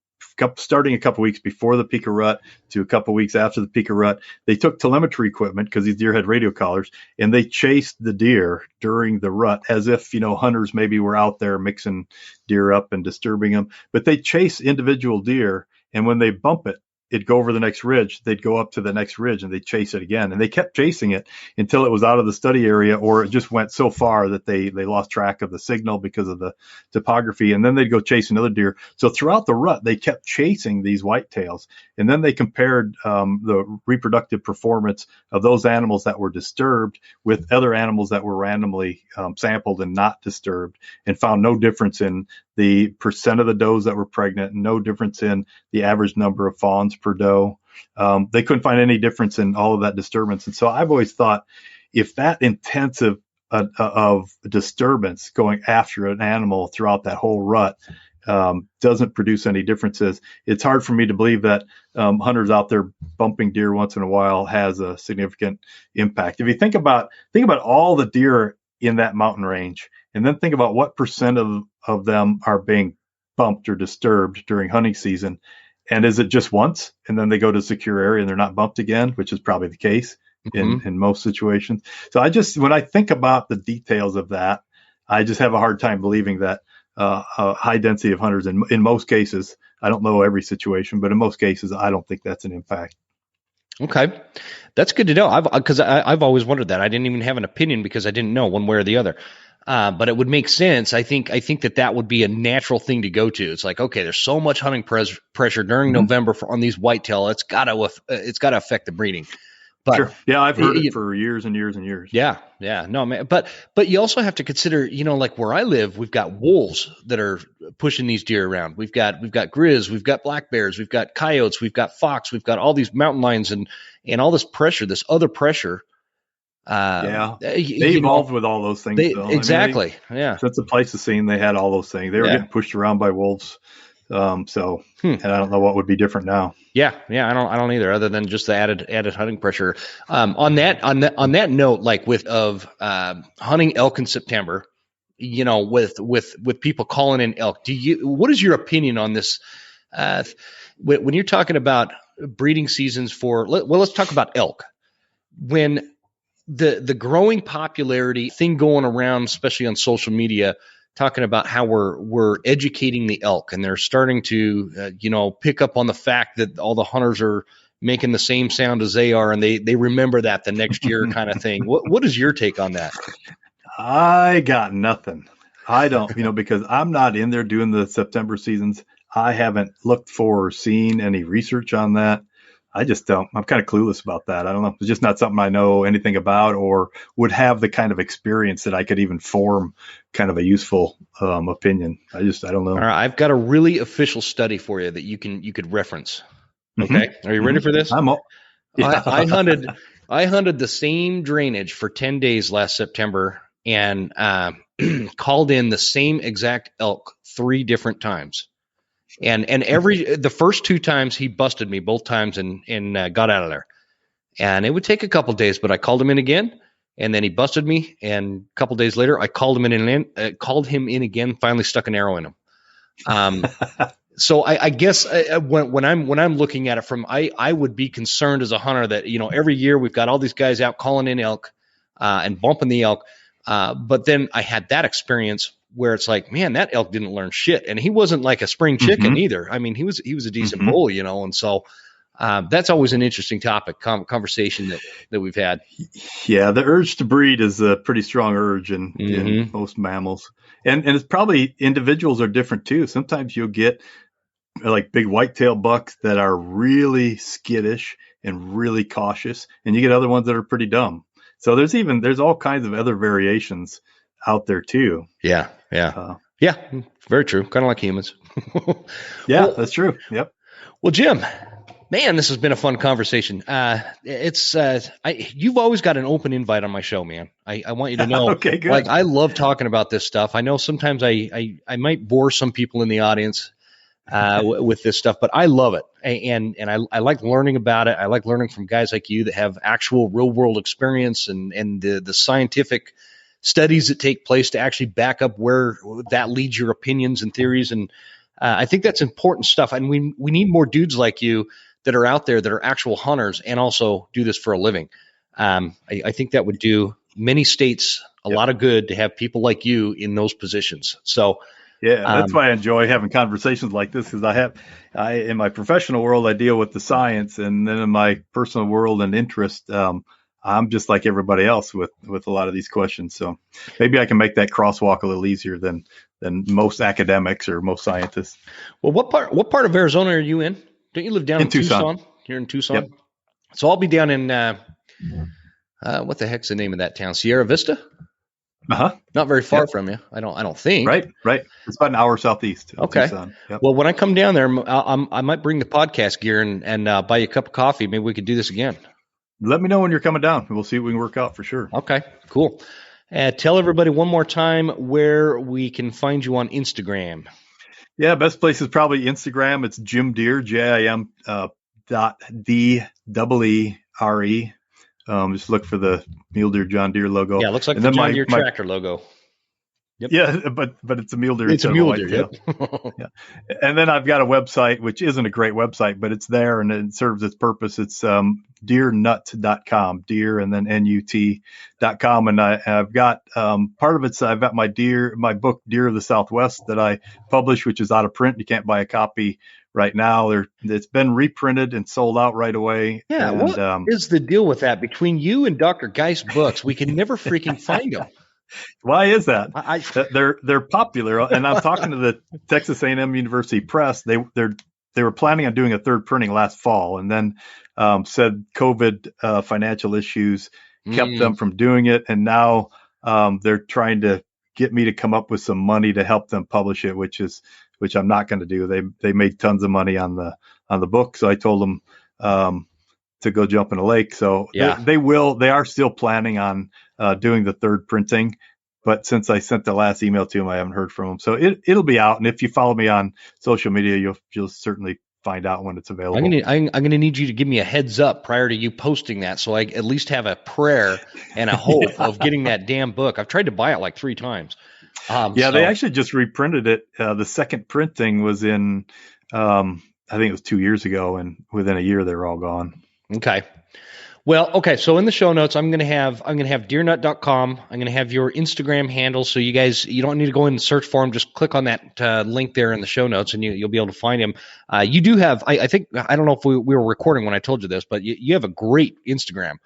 starting a couple weeks before the peak of rut to a couple weeks after the peak of rut, they took telemetry equipment because these deer had radio collars, and they chased the deer during the rut as if, hunters maybe were out there mixing deer up and disturbing them. But they chase individual deer, and when they bump it, it'd go over the next ridge, they'd go up to the next ridge and they'd chase it again. And they kept chasing it until it was out of the study area, or it just went so far that they lost track of the signal because of the topography. And then they'd go chase another deer. So throughout the rut, they kept chasing these whitetails. And then they compared the reproductive performance of those animals that were disturbed with other animals that were randomly sampled and not disturbed, and found no difference in the percent of the does that were pregnant, no difference in the average number of fawns per doe. They couldn't find any difference in all of that disturbance. And so I've always thought, if that intensive of disturbance going after an animal throughout that whole rut doesn't produce any differences, it's hard for me to believe that hunters out there bumping deer once in a while has a significant impact. If you think about all the deer in that mountain range, and then think about what percent of them are being bumped or disturbed during hunting season. And is it just once and then they go to a secure area and they're not bumped again, which is probably the case in most situations. So when I think about the details of that, I just have a hard time believing that a high density of hunters in most cases, I don't know every situation, but in most cases, I don't think that's an impact.
Okay. That's good to know. I've always wondered that. I didn't even have an opinion because I didn't know one way or the other. But it would make sense. I think that would be a natural thing to go to. It's like, okay, there's so much hunting pressure during November on these whitetail. It's got to affect the breeding. But
sure. Yeah, I've heard it for years and years and years.
Yeah. No, man. But you also have to consider, like where I live, we've got wolves that are pushing these deer around. We've got grizz, we've got black bears, we've got coyotes, we've got fox, we've got all these mountain lions and all this pressure, this other pressure.
They evolved with all those things.
Exactly.
Since the Pleistocene, they had all those things. They were getting pushed around by wolves. And I don't know what would be different now.
Yeah. I don't either, other than just the added hunting pressure. On that note, like with hunting elk in September, with people calling in elk, what is your opinion on this? When you're talking about breeding seasons let's talk about elk. When the growing popularity thing going around, especially on social media, talking about how we're educating the elk, and they're starting to pick up on the fact that all the hunters are making the same sound as they are, and they remember that the next year kind of thing. What is your take on that?
I got nothing. I don't, because I'm not in there doing the September seasons. I haven't looked for or seen any research on that. I just don't. I'm kind of clueless about that. I don't know. It's just not something I know anything about or would have the kind of experience that I could even form kind of a useful opinion. I don't know.
All right, I've got a really official study for you that you could reference. Okay,
Mm-hmm.
Are you ready for this?
Yeah.
I hunted the same drainage for 10 days last September and called in the same exact elk 3 different times. And the first 2 times he busted me both times and got out of there. And it would take a couple days, but I called him in again, and then he busted me. And a couple days later, I called him in again. Finally, stuck an arrow in him. So I guess when I'm looking at it from, I would be concerned as a hunter that every year we've got all these guys out calling in elk and bumping the elk, but then I had that experience where it's like, man, that elk didn't learn shit, and he wasn't like a spring chicken either. I mean, he was a decent bull, and so that's always an interesting topic conversation that we've had.
Yeah, the urge to breed is a pretty strong urge in most mammals, and it's probably individuals are different too. Sometimes you'll get like big whitetail bucks that are really skittish and really cautious, and you get other ones that are pretty dumb. So there's all kinds of other variations out there too.
Yeah. Very true. Kind of like humans.
Yeah, that's true. Yep.
Well, Jim, man, this has been a fun conversation. You've always got an open invite on my show, man. I want you to know.
Okay, good.
Like, I love talking about this stuff. I know sometimes I might bore some people in the audience with this stuff, but I love it. And I like learning about it. I like learning from guys like you that have actual real world experience and the scientific studies that take place to actually back up where that leads your opinions and theories. And I think that's important stuff. And we need more dudes like you that are out there that are actual hunters and also do this for a living. I think that would do many states a lot of good to have people like you in those positions. So
yeah, that's why I enjoy having conversations like this, because in my professional world, I deal with the science, and then in my personal world and interest, I'm just like everybody else with a lot of these questions. So maybe I can make that crosswalk a little easier than most academics or most scientists.
Well, what part of Arizona are you in? Don't you live down in Tucson? You're in Tucson. Yep. So I'll be down in what the heck's the name of that town? Sierra Vista. Not very far from you. I don't think.
Right. It's about an hour southeast.
Okay.
Tucson. Yep.
Well, when I come down there, I might bring the podcast gear and buy you a cup of coffee. Maybe we could do this again.
Let me know when you're coming down. We'll see what we can work out for sure.
Okay, cool. Tell everybody one more time where we can find you on Instagram.
Yeah, best place is probably Instagram. It's Jim.Deere, JIM .DEERE. Just look for the Mule Deer John Deere logo.
Yeah, it looks like the John Deere tractor logo.
Yep. Yeah, but it's a Mule Deer.
It's a Mule Deer. Yep.
Yeah. And then I've got a website, which isn't a great website, but it's there and it serves its purpose. It's deernut.com, deer and then NUT.com. And I've got part of it's I've got my book Deer of the Southwest that I publish, which is out of print. You can't buy a copy right now. It's been reprinted and sold out right away.
Yeah,
and,
what is the deal with that? Between you and Dr. Geist books, we can never freaking find them.
Why is that? They're popular, and I'm talking to the Texas A&M University Press. They were planning on doing a third printing last fall, and then said COVID financial issues kept them from doing it, and now they're trying to get me to come up with some money to help them publish it, which I'm not going to do. They made tons of money on the book, so I told them to go jump in a lake. So
yeah.
They are still planning on doing the third printing, but since I sent the last email to them, I haven't heard from them. So it'll be out, and if you follow me on social media, you'll certainly find out when it's available.
I'm gonna need you to give me a heads up prior to you posting that, so I at least have a prayer and a hope of getting that damn book. I've tried to buy it like 3 times.
They actually just reprinted it. The second printing was in, I think it was 2 years ago, and within a year they were all gone.
Okay. Well, okay. So in the show notes, I'm going to have deernut.com. I'm going to have your Instagram handle. So you guys, you don't need to go in and search for them. Just click on that link there in the show notes and you'll be able to find him. You do have, I think, I don't know if we were recording when I told you this, but you have a great Instagram,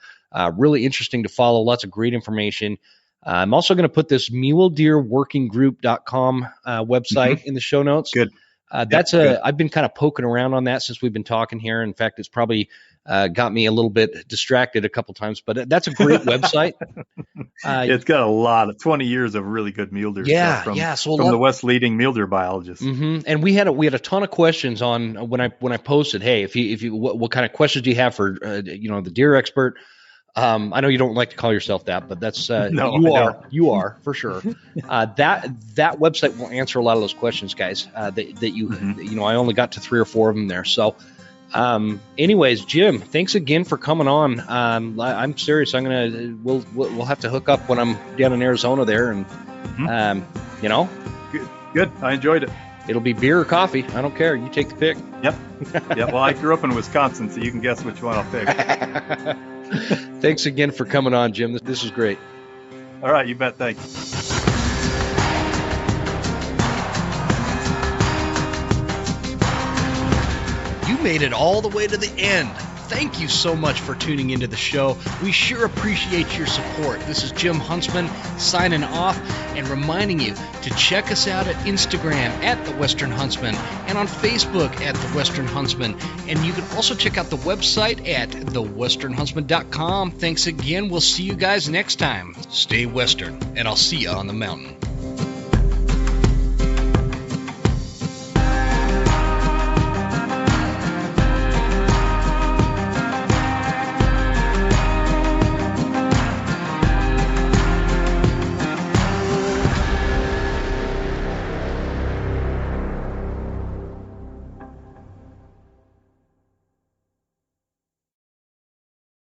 really interesting to follow. Lots of great information. I'm also going to put this muledeerworkinggroup.com website in the show notes.
Good.
I've been kind of poking around on that since we've been talking here. In fact, it's probably got me a little bit distracted a couple times, but that's a great website.
It's got a lot of 20 years of really good mule deer stuff from the West leading mule deer biologists.
Mm-hmm. And we had a ton of questions on when I posted, hey, if you what kind of questions do you have for the deer expert? I know you don't like to call yourself that, but that's you are for sure. That website will answer a lot of those questions, guys. That you I only got to 3 or 4 of them there. So, anyways, Jim, thanks again for coming on. I'm serious. We'll have to hook up when I'm down in Arizona there, and
Good. I enjoyed it.
It'll be beer or coffee. I don't care. You take the pick.
Yep. Well, I grew up in Wisconsin, so you can guess which one I'll pick.
Thanks again for coming on, Jim. This is great.
All right, you bet. Thanks.
You made it all the way to the end. Thank you so much for tuning into the show. We sure appreciate your support. This is Jim Huntsman signing off and reminding you to check us out at Instagram at The Western Huntsman and on Facebook at The Western Huntsman. And you can also check out the website at thewesternhuntsman.com. Thanks again. We'll see you guys next time. Stay Western, and I'll see you on the mountain.